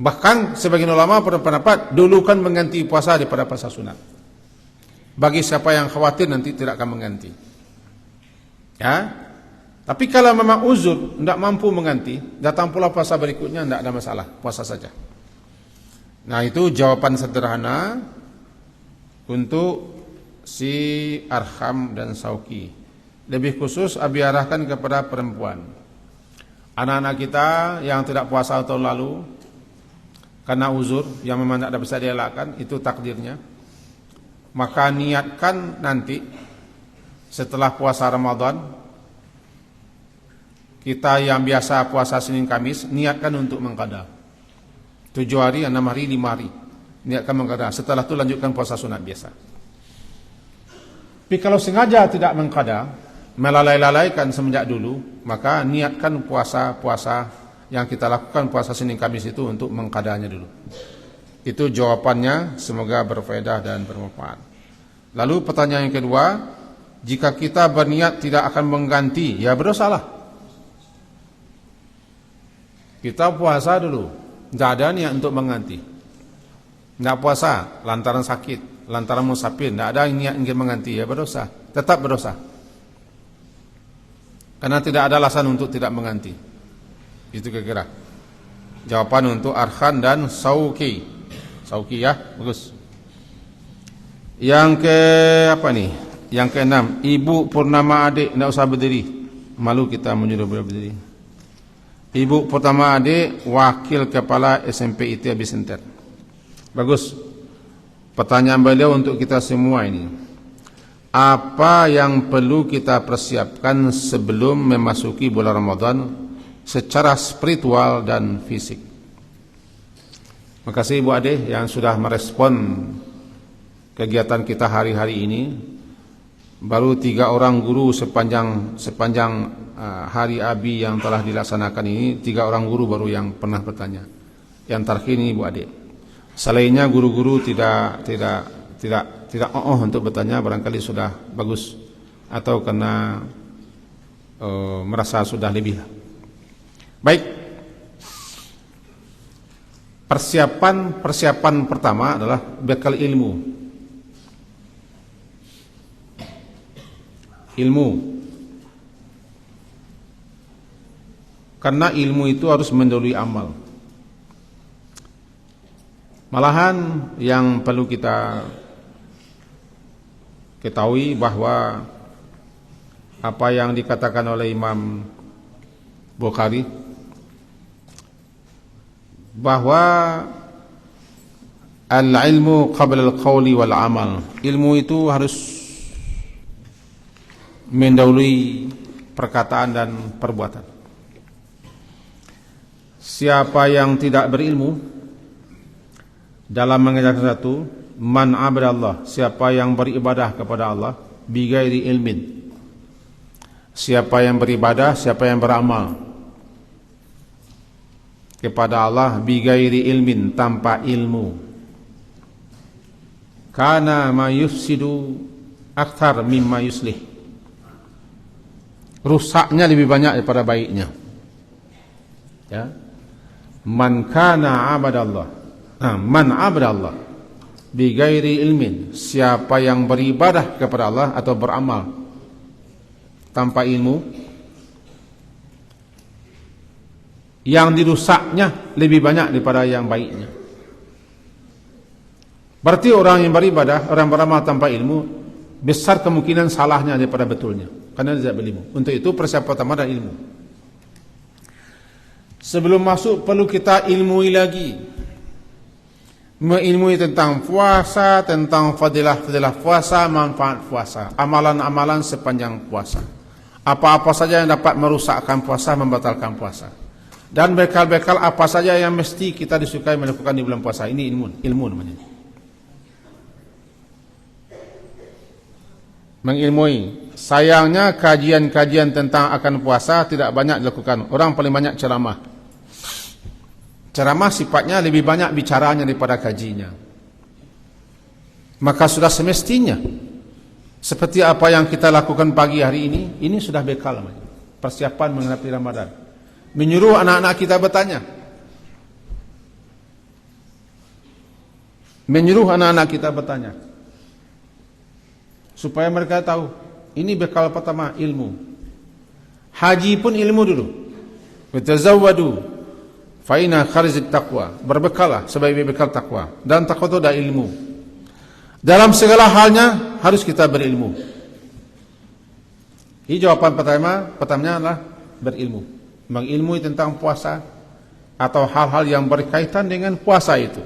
Bahkan sebagian ulama berpendapat dulukan mengganti puasa daripada puasa sunat. Bagi siapa yang khawatir nanti tidak akan mengganti. Ya. Tapi kalau memang uzur tidak mampu mengganti, datang pula puasa berikutnya tidak ada masalah, puasa saja. Nah, itu jawaban sederhana untuk si Arham dan Sauki. Lebih khusus Abi arahkan kepada perempuan. Anak-anak kita yang tidak puasa tahun lalu karena uzur yang memang tidak bisa dielakkan, itu takdirnya. Maka niatkan nanti setelah puasa Ramadan, kita yang biasa puasa Senin Kamis, niatkan untuk mengqada 7 hari, 6 hari, 5 hari. Niatkan mengqada. Setelah itu lanjutkan puasa sunat biasa. Tapi kalau sengaja tidak mengqada, melalai-lalaikan semenjak dulu, maka niatkan puasa-puasa yang kita lakukan puasa Senin Kamis itu untuk mengqadanya dulu. Itu jawabannya, semoga berfaedah dan bermanfaat. Lalu pertanyaan yang kedua, jika kita berniat tidak akan mengganti, ya berdosalah. Kita puasa dulu, tidak ada niat untuk mengganti. Tidak puasa lantaran sakit, lantaran musafir, tidak ada niat ingin mengganti, ya berdosa, tetap berdosa. Karena tidak ada alasan untuk tidak mengganti. Itu kira-kira jawaban untuk Arhan dan Sauki. Sauki ya, bagus. Yang ke apa nih? Yang keenam, Ibu Purnama adik, tidak usah berdiri. Malu kita menyuruh berdiri. Ibu Purnama adik, wakil kepala SMP IT Abisenter. Bagus. Pertanyaan beliau untuk kita semua ini. Apa yang perlu kita persiapkan sebelum memasuki bulan Ramadan secara spiritual dan fisik? Makasih Ibu Ade yang sudah merespon kegiatan kita hari-hari ini. Baru 3 orang guru sepanjang hari Abi yang telah dilaksanakan ini, 3 orang guru baru yang pernah bertanya. Yang terakhir ini Ibu Ade. Selainnya guru-guru tidak untuk bertanya, barangkali sudah bagus atau karena merasa sudah lebih. Baik. Persiapan pertama adalah bekal ilmu. Karena ilmu itu harus mendahului amal. Malahan yang perlu kita ketahui bahwa apa yang dikatakan oleh Imam Bukhari bahwa al-ilmu qabla al-qawli wal amal. Ilmu itu harus mendahului perkataan dan perbuatan. Siapa yang tidak berilmu dalam mengerjakan sesuatu, man abadallah, siapa yang beribadah kepada Allah bighairi ilmin, siapa yang beribadah, siapa yang beramal kepada Allah bighairi ilmin, tanpa ilmu, kana ma yufsidu akthar mimma yuslih, rusaknya lebih banyak daripada baiknya. Ya. Man kana abadallah, man abadallah bighairi ilmin, siapa yang beribadah kepada Allah atau beramal tanpa ilmu, yang dirusaknya lebih banyak daripada yang baiknya. Berarti orang yang beribadah, orang beramal tanpa ilmu, besar kemungkinan salahnya daripada betulnya, karena dia tidak berilmu. Untuk itu persiapan pertama adalah ilmu. Sebelum masuk perlu kita ilmui lagi, mengilmui tentang puasa, tentang fadilah-fadilah puasa, manfaat puasa, amalan-amalan sepanjang puasa, apa-apa saja yang dapat merusakkan puasa, membatalkan puasa, dan bekal-bekal apa saja yang mesti kita disukai melakukan di bulan puasa. Ini ilmu namanya. Mengilmui. Sayangnya kajian-kajian tentang akan puasa tidak banyak dilakukan. Orang paling banyak ceramah. Ceramah sifatnya lebih banyak bicaranya daripada kajinya. Maka sudah semestinya seperti apa yang kita lakukan pagi hari ini sudah bekal namanya. Persiapan menghadapi Ramadan. Menyuruh anak-anak kita bertanya. Menyuruh anak-anak kita bertanya. supaya mereka tahu. Ini bekal pertama, ilmu. Haji pun ilmu dulu. Watazawwadu fa inna kharizat taqwa. Berbekalah sebagai bekal takwa. Dan takwa itu ada ilmu. Dalam segala halnya harus kita berilmu. Ini jawaban pertamanya adalah berilmu. Mengilmui tentang puasa atau hal-hal yang berkaitan dengan puasa itu.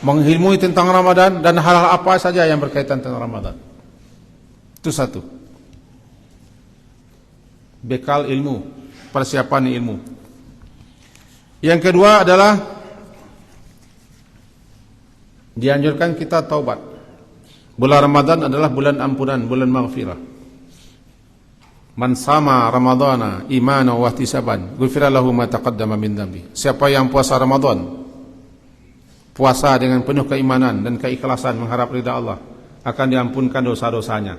Mengilmui tentang Ramadan dan hal-hal apa saja yang berkaitan dengan Ramadan. Itu satu. Bekal ilmu, persiapan ilmu. Yang kedua adalah dianjurkan kita taubat. Bulan Ramadan adalah bulan ampunan, bulan maghfirah. Man sama Ramadana imana wa ihtisaban, ghufira lahu ma taqaddama min dhanbi. Siapa yang puasa Ramadan, puasa dengan penuh keimanan dan keikhlasan mengharap ridha Allah, akan diampunkan dosa-dosanya.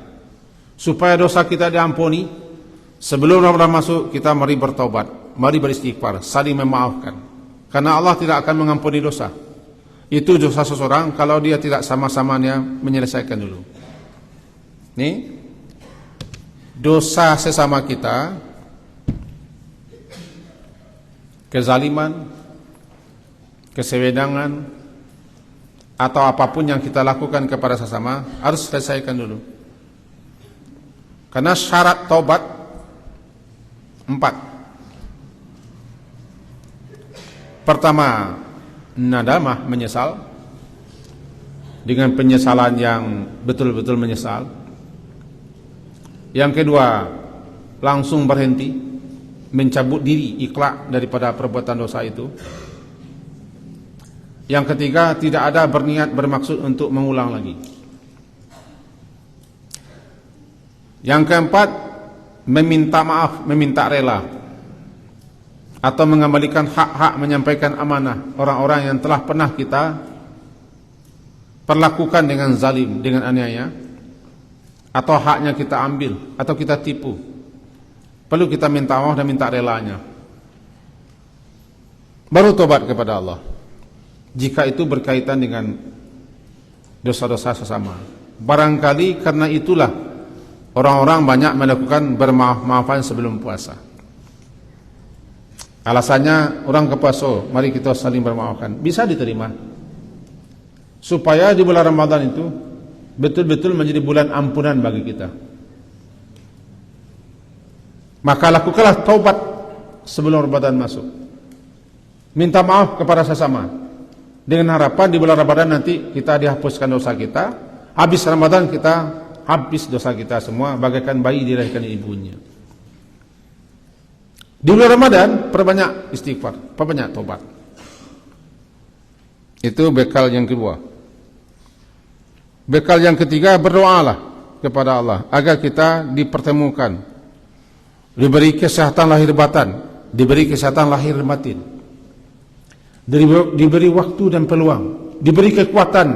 Supaya dosa kita diampuni, sebelum Ramadan masuk, kita mari bertaubat, mari beristighfar, saling memaafkan. Karena Allah tidak akan mengampuni dosa. Itu dosa seseorang kalau dia tidak sama-samanya menyelesaikan dulu. Nih, dosa sesama kita, kezaliman, kesewenangan, atau apapun yang kita lakukan kepada sesama harus selesaikan dulu. Karena syarat taubat 4. Pertama, nadamah, menyesal dengan penyesalan yang betul-betul menyesal. Yang kedua, langsung berhenti, mencabut diri, ikhlas daripada perbuatan dosa itu. Yang ketiga, tidak ada berniat bermaksud untuk mengulang lagi. Yang keempat, meminta maaf, meminta rela, atau mengembalikan hak-hak, menyampaikan amanah orang-orang yang telah pernah kita perlakukan dengan zalim, dengan aniaya, atau haknya kita ambil atau kita tipu. Perlu kita minta maaf dan minta relanya, baru tobat kepada Allah. Jika itu berkaitan dengan dosa-dosa sesama. Barangkali karena itulah orang-orang banyak melakukan bermaaf-maafan sebelum puasa. Alasannya orang ke puasa, mari kita saling bermaafkan. Bisa diterima. Supaya di bulan Ramadan itu betul-betul menjadi bulan ampunan bagi kita. Maka lakukanlah taubat sebelum Ramadan masuk. Minta maaf kepada sesama, dengan harapan di bulan Ramadan nanti kita dihapuskan dosa kita. Habis Ramadan kita habis dosa kita semua, bagaikan bayi dilahirkan ibunya. Di bulan Ramadan perbanyak istighfar, perbanyak taubat. Itu bekal yang kedua. Bekal yang ketiga, berdoalah kepada Allah agar kita dipertemukan, diberi kesehatan lahir batin, diberi kesehatan lahir batin, diberi waktu dan peluang, diberi kekuatan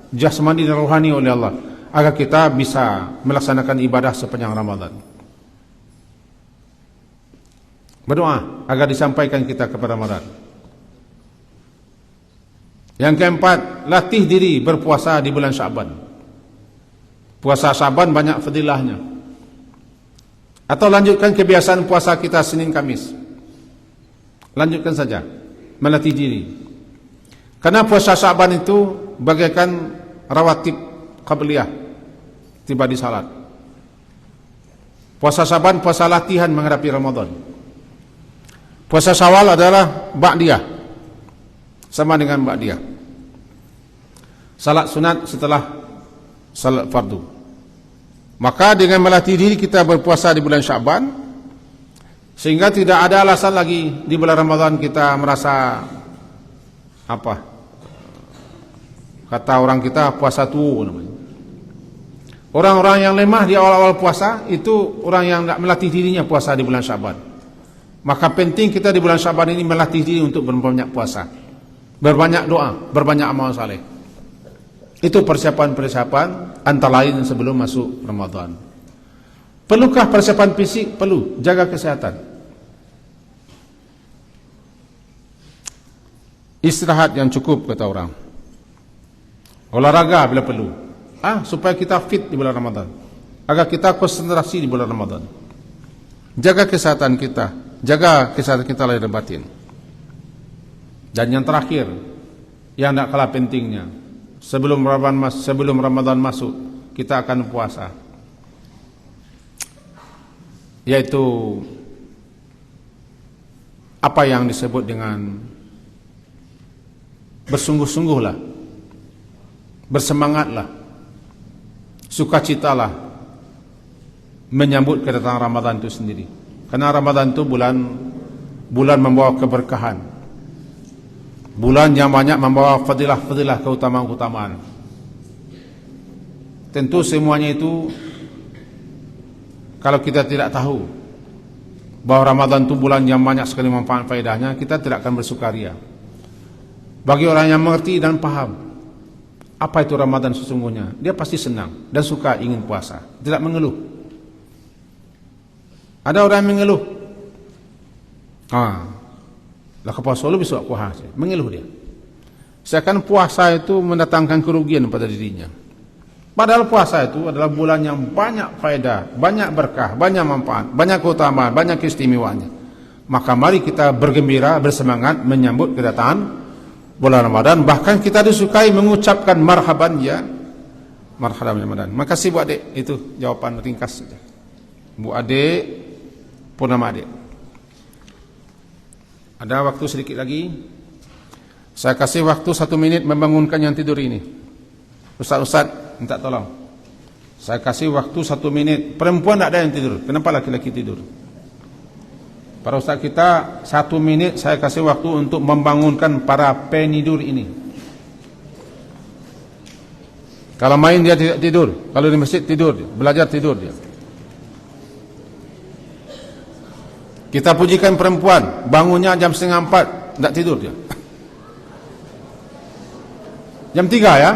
jasmani dan rohani oleh Allah agar kita bisa melaksanakan ibadah sepanjang Ramadan. Berdoa agar disampaikan kita kepada Ramadan. Yang keempat, latih diri berpuasa di bulan Sya'ban. Puasa Sya'ban banyak fadilahnya. Atau lanjutkan kebiasaan puasa kita Senin Kamis. Lanjutkan saja, melatih diri. Karena puasa Sya'ban itu bagaikan rawatib qabliyah, tiba di salat. Puasa Sya'ban puasa latihan menghadapi Ramadan. Puasa Syawal adalah ba'diyah, sama dengan ba'diyah, salat sunat setelah salat fardu. Maka dengan melatih diri kita berpuasa di bulan Sya'ban, sehingga tidak ada alasan lagi di bulan Ramadan kita merasa apa, kata orang kita, puasa tua namanya. Orang-orang yang lemah di awal-awal puasa itu orang yang tidak melatih dirinya puasa di bulan Sya'ban. Maka penting kita di bulan Sya'ban ini melatih diri untuk berbanyak puasa, berbanyak doa, berbanyak amal saleh. Itu persiapan-persiapan antara lain sebelum masuk Ramadan. Perlukah persiapan fisik? Perlu. Jaga kesehatan. Istirahat yang cukup, kata orang. Olahraga bila perlu. Supaya kita fit di bulan Ramadan. agar kita konsentrasi di bulan Ramadan. Jaga kesehatan kita, jaga kesehatan kita lahir dan batin. Dan yang terakhir, yang tidak kalah pentingnya, sebelum Ramadan masuk, kita akan puasa, yaitu apa yang disebut dengan bersungguh-sungguhlah, bersemangatlah, sukacitalah menyambut kedatangan Ramadan itu sendiri. Karena Ramadan itu bulan membawa keberkahan, bulan yang banyak membawa fadilah-fadilah, keutamaan-keutamaan. Tentu semuanya itu, kalau kita tidak tahu bahwa Ramadan itu bulan yang banyak sekali manfaat faedahnya, kita tidak akan bersukaria. Bagi orang yang mengerti dan paham apa itu Ramadan sesungguhnya, dia pasti senang dan suka ingin puasa, tidak mengeluh. Ada orang yang mengeluh, lah kepuasa lu besok puasa, mengeluh dia. Seakan puasa itu mendatangkan kerugian pada dirinya. Padahal puasa itu adalah bulan yang banyak faedah, banyak berkah, banyak manfaat, banyak keutamaan, banyak keistimewaannya. Maka mari kita bergembira, bersemangat menyambut kedatangan bulan Ramadan. Bahkan kita disukai mengucapkan marhaban ya, marhaban Ramadan. Makasih Bu Adik, itu jawaban ringkas saja. Bu Adik, Purnama Adik. Ada waktu sedikit lagi. Saya kasih waktu 1 menit membangunkan yang tidur ini. Ustaz, minta tolong. Saya kasih waktu 1 menit. Perempuan tidak ada yang tidur. Kenapa laki-laki tidur? Para ustaz kita 1 menit saya kasih waktu untuk membangunkan para penidur ini. Kalau main dia tidak tidur, kalau di masjid tidur, belajar tidur dia. Kita pujikan perempuan, bangunnya jam 3:30, tidak tidur dia. Jam 3 ya?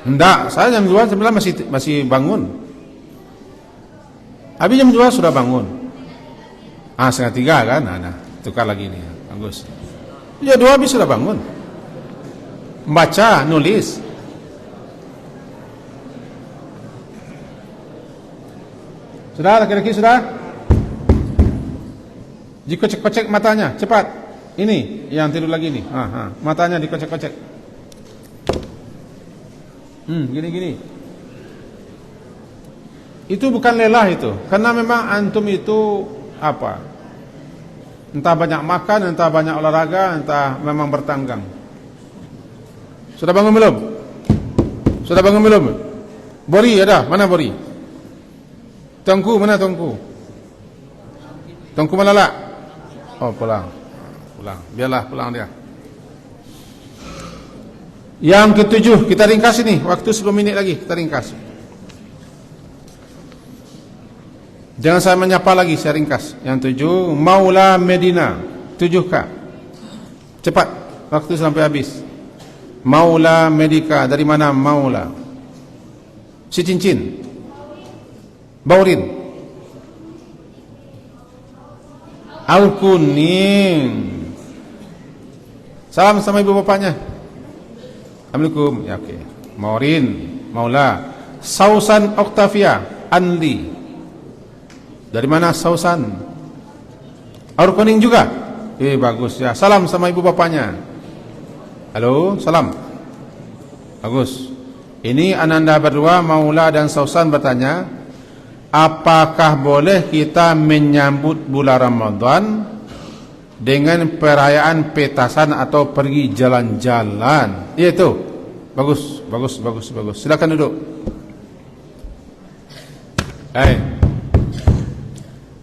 Enggak, saya jam 2 sebelah masih bangun. Habis jam 2 sudah bangun. 2:30 kan? Nah, tukar lagi nih, bagus. Ya 2 habis sudah bangun. Baca, nulis. Sudah, laki-laki sudah? Dikocek-kocek matanya, cepat. Ini, yang tidur lagi nih. Matanya dikocek-kocek. Gini-gini. Itu bukan lelah itu, karena memang antum itu apa? Entah banyak makan, entah banyak olahraga, entah memang bertanggang. Sudah bangun belum? Sudah bangun belum? Bori ada? Mana Bori? Tengku mana Tengku? Tengku Malala? Oh pulang. Biarlah pulang dia. Yang ke-7 kita ringkas ini, waktu 10 menit lagi kita ringkas. Jangan saya menyapa lagi, saya ringkas. Yang 7, Maula Medina, 7K. Cepat, waktu sampai habis. Maula Medika, dari mana Maula? Si Cincin, Baurin, Al-Kuning. Salam sama ibu bapaknya. Assalamualaikum. Ya oke. Maurin, Maula. Sausan Octavia, Anli. Dari mana Sausan? Al-Kuning juga. Bagus ya. Salam sama ibu bapaknya. Halo, salam. Bagus. Ini ananda berdua, Maula dan Sausan bertanya, apakah boleh kita menyambut bulan Ramadan dengan perayaan petasan atau pergi jalan-jalan? Iya itu. Bagus. Silakan duduk.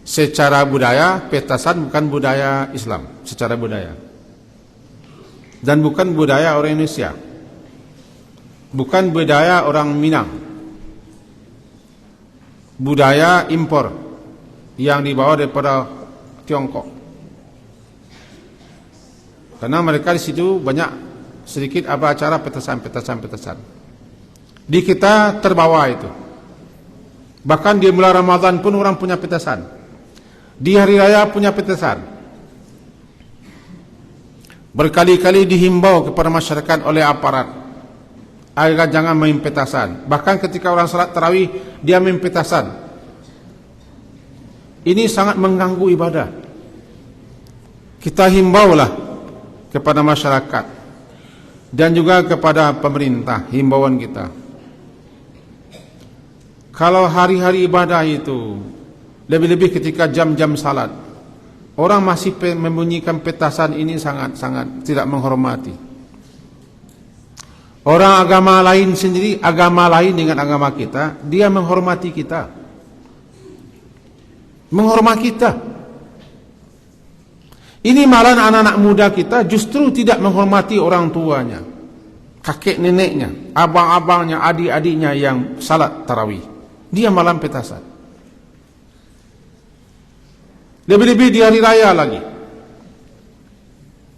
Secara budaya, petasan bukan budaya Islam. Secara budaya. Dan bukan budaya orang Indonesia. Bukan budaya orang Minang. Budaya impor yang dibawa daripada Tiongkok. Karena mereka di situ banyak sedikit apa acara petasan. Di kita terbawa itu. Bahkan di bulan Ramadan pun orang punya petasan. Di hari raya punya petasan. Berkali-kali dihimbau kepada masyarakat oleh aparat agar jangan main petasan. Bahkan ketika orang salat tarawih dia main petasan, ini sangat mengganggu ibadah. Kita himbaulah kepada masyarakat dan juga kepada pemerintah, himbauan kita, kalau hari-hari ibadah itu, lebih-lebih ketika jam-jam salat, orang masih membunyikan petasan, ini sangat-sangat tidak menghormati. Orang agama lain sendiri, agama lain dengan agama kita, dia menghormati kita, menghormati kita. Ini malah anak-anak muda kita justru tidak menghormati orang tuanya, kakek neneknya, abang-abangnya, adik-adiknya yang salat tarawih. Dia malam petasan. Lebih-lebih di hari raya lagi,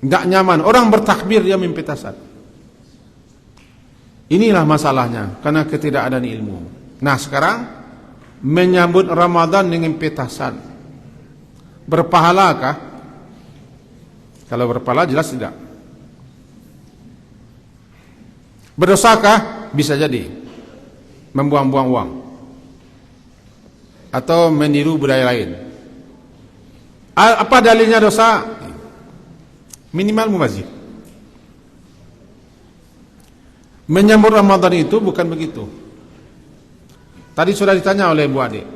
tidak nyaman. Orang bertakbir dia main petasan. Inilah masalahnya, karena ketidakadaan ilmu. Nah sekarang menyambut Ramadan dengan petasan, berpahalakah? Kalau berpahala jelas tidak. Berdosakah? Bisa jadi membuang-buang uang atau meniru budaya lain. Apa dalilnya dosa? Minimal mubazir. Menyambut Ramadan itu bukan begitu. Tadi sudah ditanya oleh Bu Adik.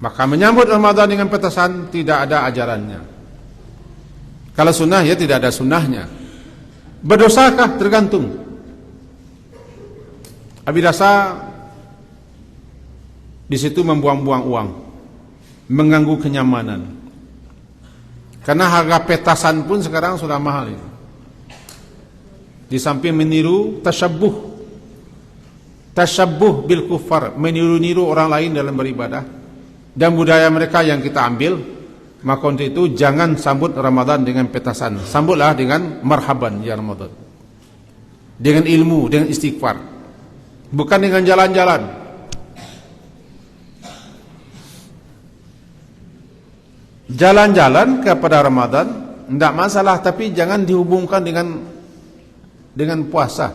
Maka menyambut Ramadan dengan petasan tidak ada ajarannya. Kalau sunnah ya tidak ada sunnahnya. Berdosakah? Tergantung. Abidasa di situ membuang-buang uang, mengganggu kenyamanan. Karena harga petasan pun sekarang sudah mahal itu. Di samping meniru tasyabbuh bil kufar, meniru-niru orang lain dalam beribadah dan budaya mereka yang kita ambil, maka untuk itu jangan sambut Ramadan dengan petasan. Sambutlah dengan marhaban ya Ramadan, dengan ilmu, dengan istighfar, bukan dengan jalan-jalan. Jalan-jalan kepada Ramadan tidak masalah, tapi jangan dihubungkan dengan puasa.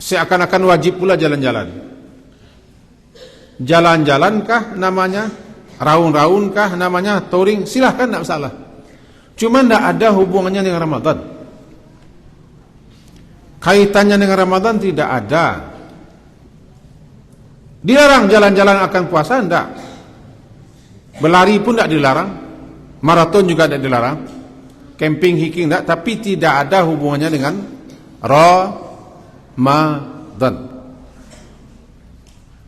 Seakan-akan wajib pula jalan-jalan. Jalan-jalankah namanya? Raun-raunkah namanya? Touring? Silahkan, tidak masalah. Cuma tidak ada hubungannya dengan Ramadan. Kaitannya dengan Ramadan tidak ada. Dilarang jalan-jalan akan puasa? Tidak. Berlari pun tidak dilarang. Maraton juga tidak dilarang. Camping, hiking tidak. Tapi tidak ada hubungannya dengan Ramadan.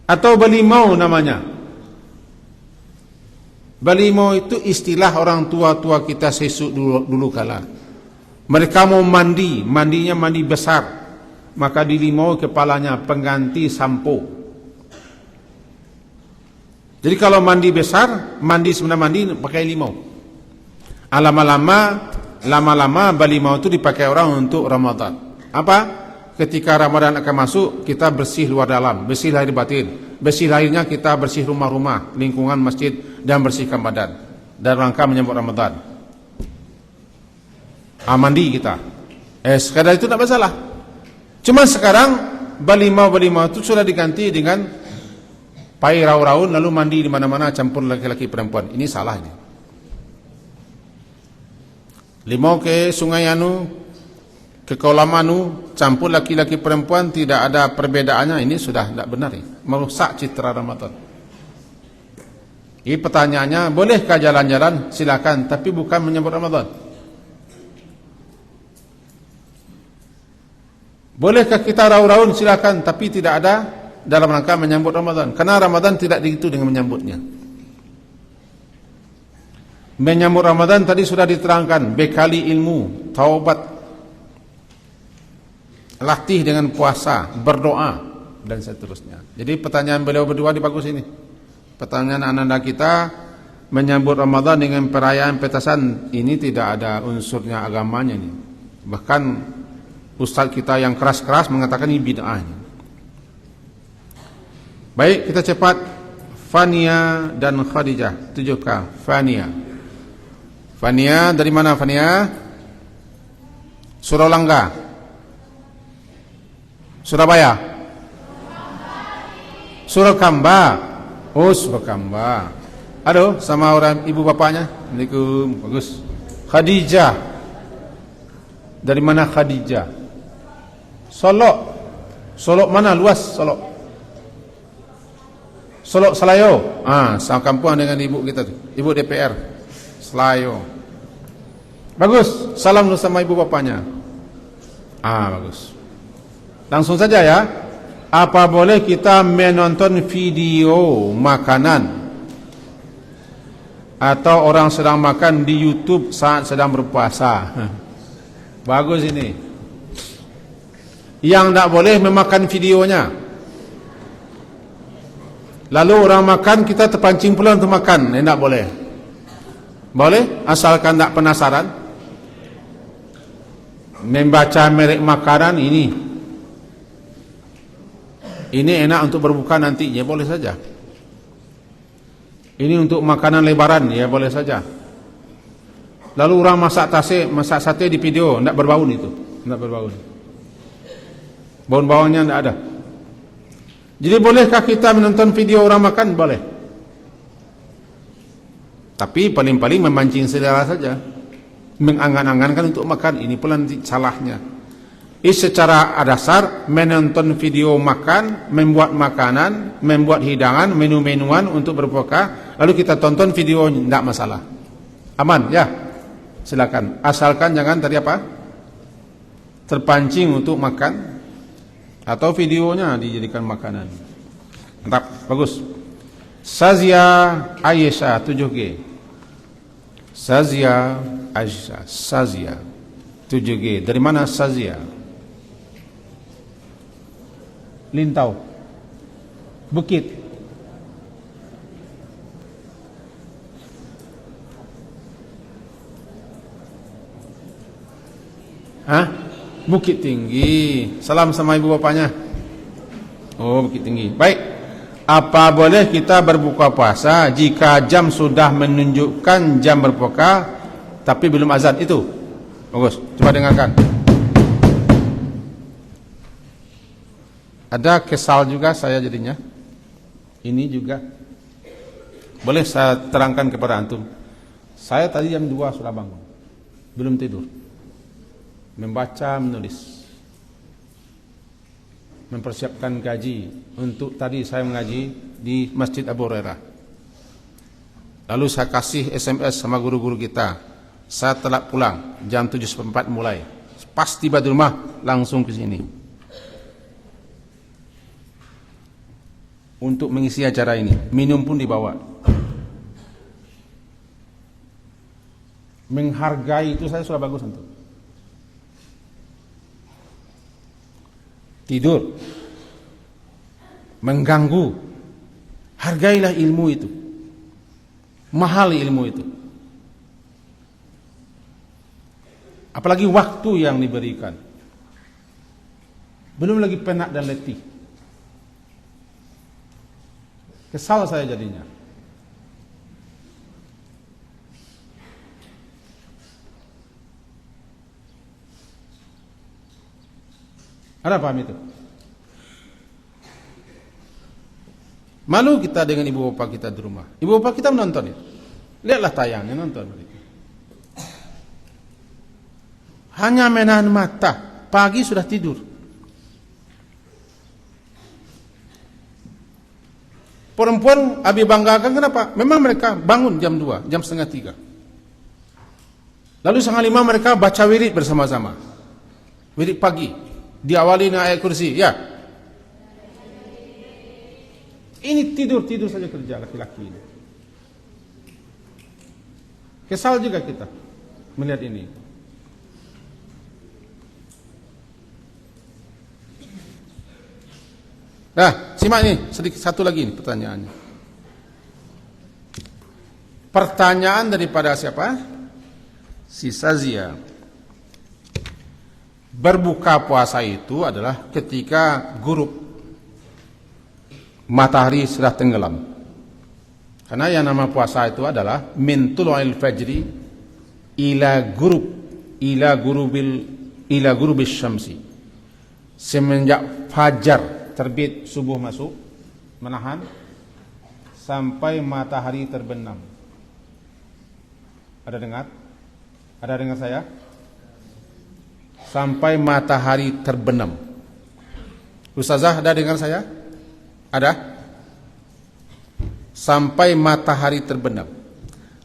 Atau balimau namanya. Balimau itu istilah orang tua-tua kita sesuk dulu kala. Mereka mau mandi, mandinya mandi besar, maka dilimau kepalanya pengganti sampo. Jadi kalau mandi besar, mandi sebenarnya mandi pakai limau. Lama-lama balimau itu dipakai orang untuk Ramadan. Apa? Ketika Ramadan akan masuk, kita bersih luar dalam, bersih lahir batin. Bersih lahirnya kita bersih rumah-rumah, lingkungan masjid, dan bersihkan badan dalam rangka menyambut Ramadan. Mandi kita. Sekadar itu tidak masalah. Cuma sekarang balimau itu sudah diganti dengan pai raun-raun lalu mandi di mana-mana campur laki-laki perempuan. Ini salah ini. Limau ke sungai anu, ke kolam anu, campur laki-laki perempuan, tidak ada perbedaannya. Ini sudah tidak benar ini. Merusak citra Ramadan. Ini pertanyaannya, bolehkah jalan-jalan? Silakan, tapi bukan menyambut Ramadan. Bolehkah kita raun-raun? Silakan, tapi tidak ada dalam rangka menyambut Ramadan. Karena Ramadan tidak begitu dengan menyambutnya. Menyambut Ramadan tadi sudah diterangkan, bekali ilmu, taubat, latih dengan puasa, berdoa, dan seterusnya. Jadi pertanyaan beliau berdua di bagus ini. Pertanyaan anak-anak kita, menyambut Ramadan dengan perayaan petasan, ini tidak ada unsurnya agamanya ini. Bahkan ustaz kita yang keras-keras mengatakan ini bid'ah. Baik, kita cepat. Fania dan Khadijah. 7K. Fania. Fania dari mana Fania? Suralangga. Surabaya. Surakamba. Oh, Surakamba. Aduh, sama orang ibu bapaknya. Assalamualaikum. Bagus. Khadijah. Dari mana Khadijah? Solok. Solok mana? Luas Solok. Solok Selayo. Sama kampung dengan ibu kita tuh. Ibu DPR. Selayo. Bagus. Salam sama ibu bapaknya. Bagus. Langsung saja ya. Apa boleh kita menonton video makanan atau orang sedang makan di YouTube saat sedang berpuasa? Bagus ini. Yang tak boleh memakan videonya. Lalu orang makan, kita terpancing pula untuk makan. Tak boleh. Boleh? Asalkan tak penasaran. Membaca merek makanan ini enak untuk berbuka nantinya, boleh saja. Ini untuk makanan lebaran, ya boleh saja. Lalu orang masak sate di video, tidak berbaun itu. Tidak berbaun. Baun-baunnya tidak ada. Jadi bolehkah kita menonton video orang makan? Boleh. Tapi paling-paling memancing selera saja. Mengangan-angankan untuk makan, ini pula nanti salahnya. Secara dasar menonton video makan, membuat makanan, membuat hidangan, menu-menuan untuk berbuka, lalu kita tonton video, tidak masalah. Aman ya? Silakan. Asalkan jangan tadi apa? Terpancing untuk makan atau videonya dijadikan makanan. Mantap, bagus. Sazia Aisyah 7G. Sazia Aisyah, Sazia 7G. Dari mana Sazia? Lintau, Bukit. Bukit Tinggi. Salam sama ibu bapaknya. Oh, Bukit Tinggi. Baik. Apa boleh kita berbuka puasa jika jam sudah menunjukkan jam berbuka tapi belum azan? Itu bagus. Coba dengarkan. Ada kesal juga saya jadinya. Ini juga boleh saya terangkan kepada antum. Saya tadi jam 2 sudah bangun, belum tidur, membaca, menulis, mempersiapkan gaji. Untuk tadi saya mengaji di Masjid Abu Hurairah. Lalu saya kasih SMS sama guru-guru kita. Saya telat pulang, jam 7.04 mulai. Pas tiba di rumah langsung ke sini untuk mengisi acara ini. Minum pun dibawa. Menghargai itu saya sudah bagus untuk tidur, mengganggu. Hargailah ilmu itu. Mahal ilmu itu. Apalagi waktu yang diberikan. Belum lagi penat dan letih. Kesal saya jadinya. Ada paham itu? Malu kita dengan ibu bapak kita di rumah. Ibu bapak kita menonton ya. Lihatlah tayangnya, nonton. Hanya menahan mata. Pagi sudah tidur. Perempuan Abi banggakan kenapa? Memang mereka bangun jam 2, jam setengah 3. Lalu setengah 5 mereka baca wirid bersama-sama. Wirid pagi. Diawali dengan ayat kursi. Ya. Ini tidur saja kerja laki-laki ini. Kesal juga kita melihat ini. Nah, simak ini, sedikit satu lagi ini pertanyaannya. Pertanyaan daripada siapa? Si Sazia. Berbuka puasa itu adalah ketika gurub, matahari sudah tenggelam. Karena yang nama puasa itu adalah min tulu'il fajri ila gurubis syamsi, semenjak fajar terbit, subuh masuk, menahan sampai matahari terbenam. Ada dengar? Ada dengar saya? Sampai matahari terbenam. Ustazah, ada dengar saya? Ada? Sampai matahari terbenam.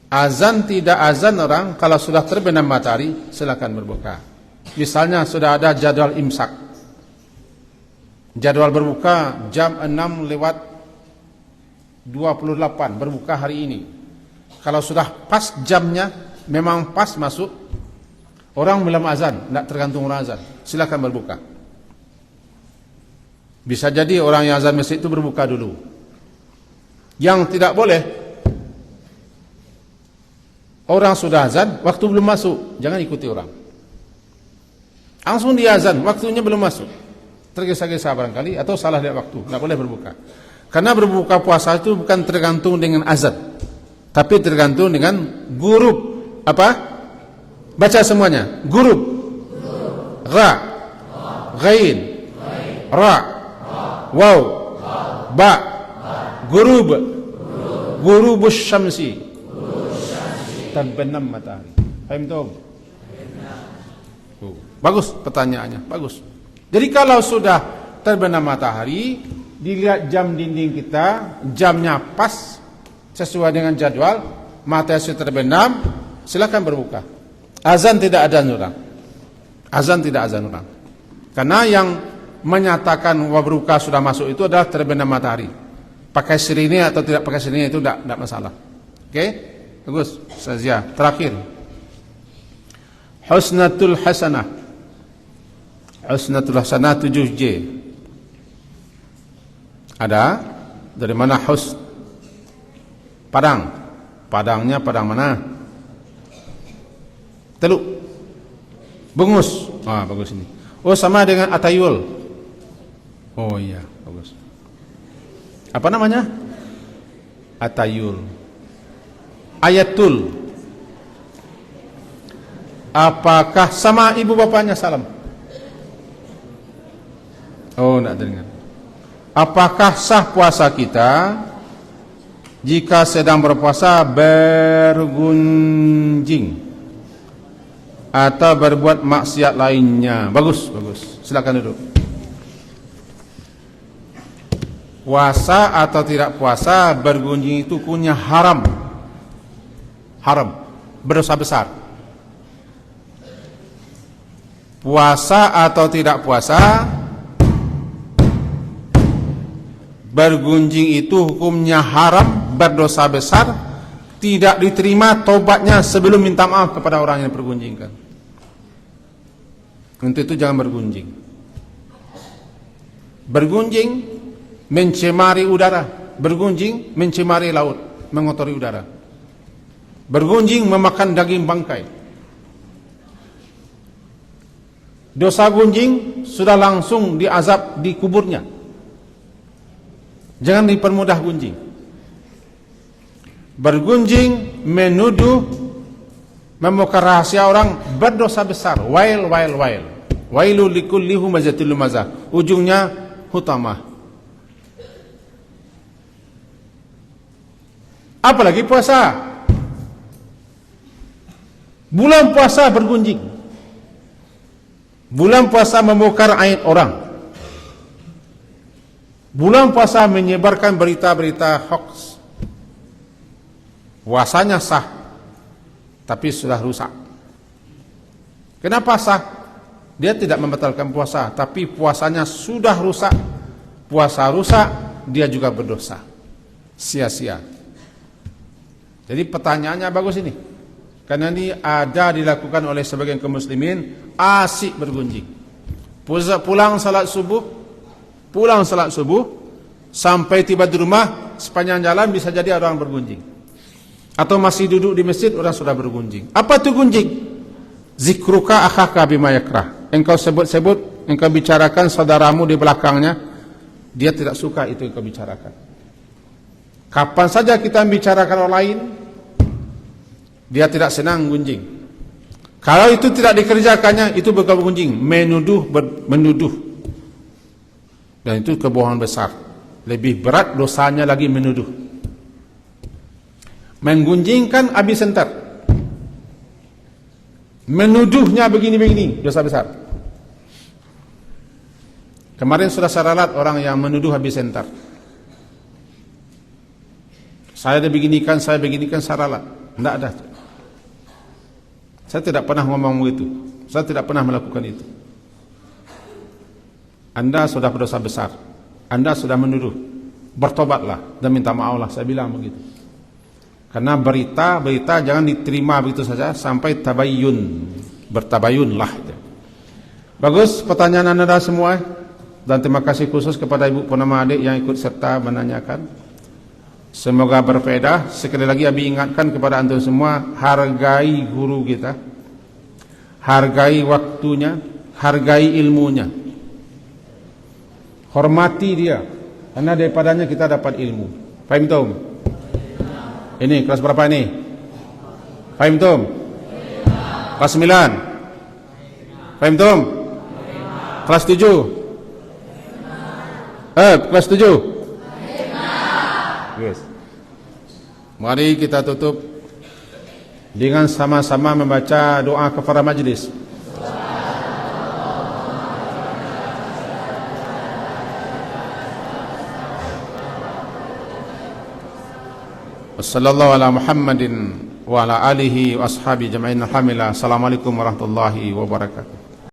Azan tidak azan orang, kalau sudah terbenam matahari silakan berbuka. Misalnya sudah ada jadwal imsak, jadwal berbuka jam 6:28 berbuka hari ini. Kalau sudah pas jamnya, memang pas masuk, orang belum azan, tidak tergantung orang azan, silakan berbuka. Bisa jadi orang yang azan masjid itu berbuka dulu. Yang tidak boleh, orang sudah azan, waktu belum masuk, jangan ikuti orang. Langsung dia azan, waktunya belum masuk, tergesa-gesa barangkali, atau salah lihat waktu, tidak boleh berbuka. Karena berbuka puasa itu bukan tergantung dengan azan, tapi tergantung dengan gurub. Apa? Baca semuanya. Gurub. Ra, ghain, ra, waw, ba, gurub, gurubus syamsi, terbenam matahari. Faham tuh? Bagus pertanyaannya, bagus. Jadi kalau sudah terbenam matahari, dilihat jam dinding kita, jamnya pas sesuai dengan jadwal, matahari sudah terbenam, silakan berbuka. Azan tidak azan orang. Azan tidak azan orang. Karena yang menyatakan bahwa berbuka sudah masuk itu adalah terbenam matahari. Pakai sirine atau tidak pakai sirine itu tidak masalah. Oke? Bagus. Sazia. Terakhir. Husnatul hasanah. Husnatul hasanah 7J. Ada? Dari mana husn? Padang. Padangnya padang mana? Teluk. Bengus. Bagus ini. Oh, sama dengan atayul. Oh iya, bagus. Apa namanya? Atayul. Ayatul. Apakah sama ibu bapaknya salam? Oh, tidak dengar. Apakah sah puasa kita jika sedang berpuasa bergunjing atau berbuat maksiat lainnya? Bagus, bagus. Silakan duduk. Puasa atau tidak puasa, bergunjing itu hukumnya haram. Haram, berdosa besar. Puasa atau tidak puasa, bergunjing itu hukumnya haram, berdosa besar, tidak diterima tobatnya sebelum minta maaf kepada orang yang dipergunjingkan. Untuk itu jangan bergunjing. Bergunjing mencemari udara, bergunjing mencemari laut, mengotori udara. Bergunjing memakan daging bangkai. Dosa gunjing sudah langsung diazab di kuburnya. Jangan dipermudah gunjing. Bergunjing, menuduh, membongkar rahasia orang, berdosa besar. Wail. Wailu likulli humazatil lumazah. Ujungnya hutamah. Apalagi puasa. Bulan puasa bergunjing. Bulan puasa membongkar aib orang. Bulan puasa menyebarkan berita-berita hoax. Puasanya sah, tapi sudah rusak. Kenapa sah? Dia tidak membatalkan puasa, tapi puasanya sudah rusak. Puasa rusak, dia juga berdosa. Sia-sia. Jadi pertanyaannya bagus ini. Karena ini ada dilakukan oleh sebagian kaum muslimin, asik bergunjing. Pulang salat subuh, sampai tiba di rumah, sepanjang jalan bisa jadi orang bergunjing. Atau masih duduk di masjid, orang sudah bergunjing. Apa itu gunjing? Zikruka akhaka bima yakrah. Engkau sebut-sebut, engkau bicarakan saudaramu di belakangnya, dia tidak suka itu yang kau bicarakan. Kapan saja kita membicarakan orang lain, dia tidak senang gunjing. Kalau itu tidak dikerjakannya, itu bukan menggunjing, menuduh. Dan itu kebohongan besar. Lebih berat dosanya lagi menuduh. Menggunjingkan habis sentar. Menuduhnya begini-begini, dosa besar. Kemarin sudah saya ralat orang yang menuduh habis sentar. Saya beginikan, saya ralat. Tidak ada. Saya tidak pernah ngomong begitu. Saya tidak pernah melakukan itu. Anda sudah berdosa besar. Anda sudah menuduh. Bertobatlah dan minta maaflah. Saya bilang begitu. Karena berita jangan diterima begitu saja sampai tabayyun. Bertabayunlah. Bagus pertanyaan Anda semua. Dan terima kasih khusus kepada Ibu Purnama Adik yang ikut serta menanyakan. Semoga berfaedah. Sekali lagi Abi ingatkan kepada antum semua, hargai guru kita, hargai waktunya, hargai ilmunya, hormati dia, karena daripadanya kita dapat ilmu. Fahim tum? Ini kelas berapa ini? Fahim tum? Kelas 9? Fahim tum? Kelas 7? Kelas 7? Yes. Mari kita tutup dengan sama-sama membaca doa kafaraah majlis. Wassallallahu ala Muhammadin wa ala alihi wa ashabi jama'in alhamdulillah. Assalamualaikum warahmatullahi wabarakatuh.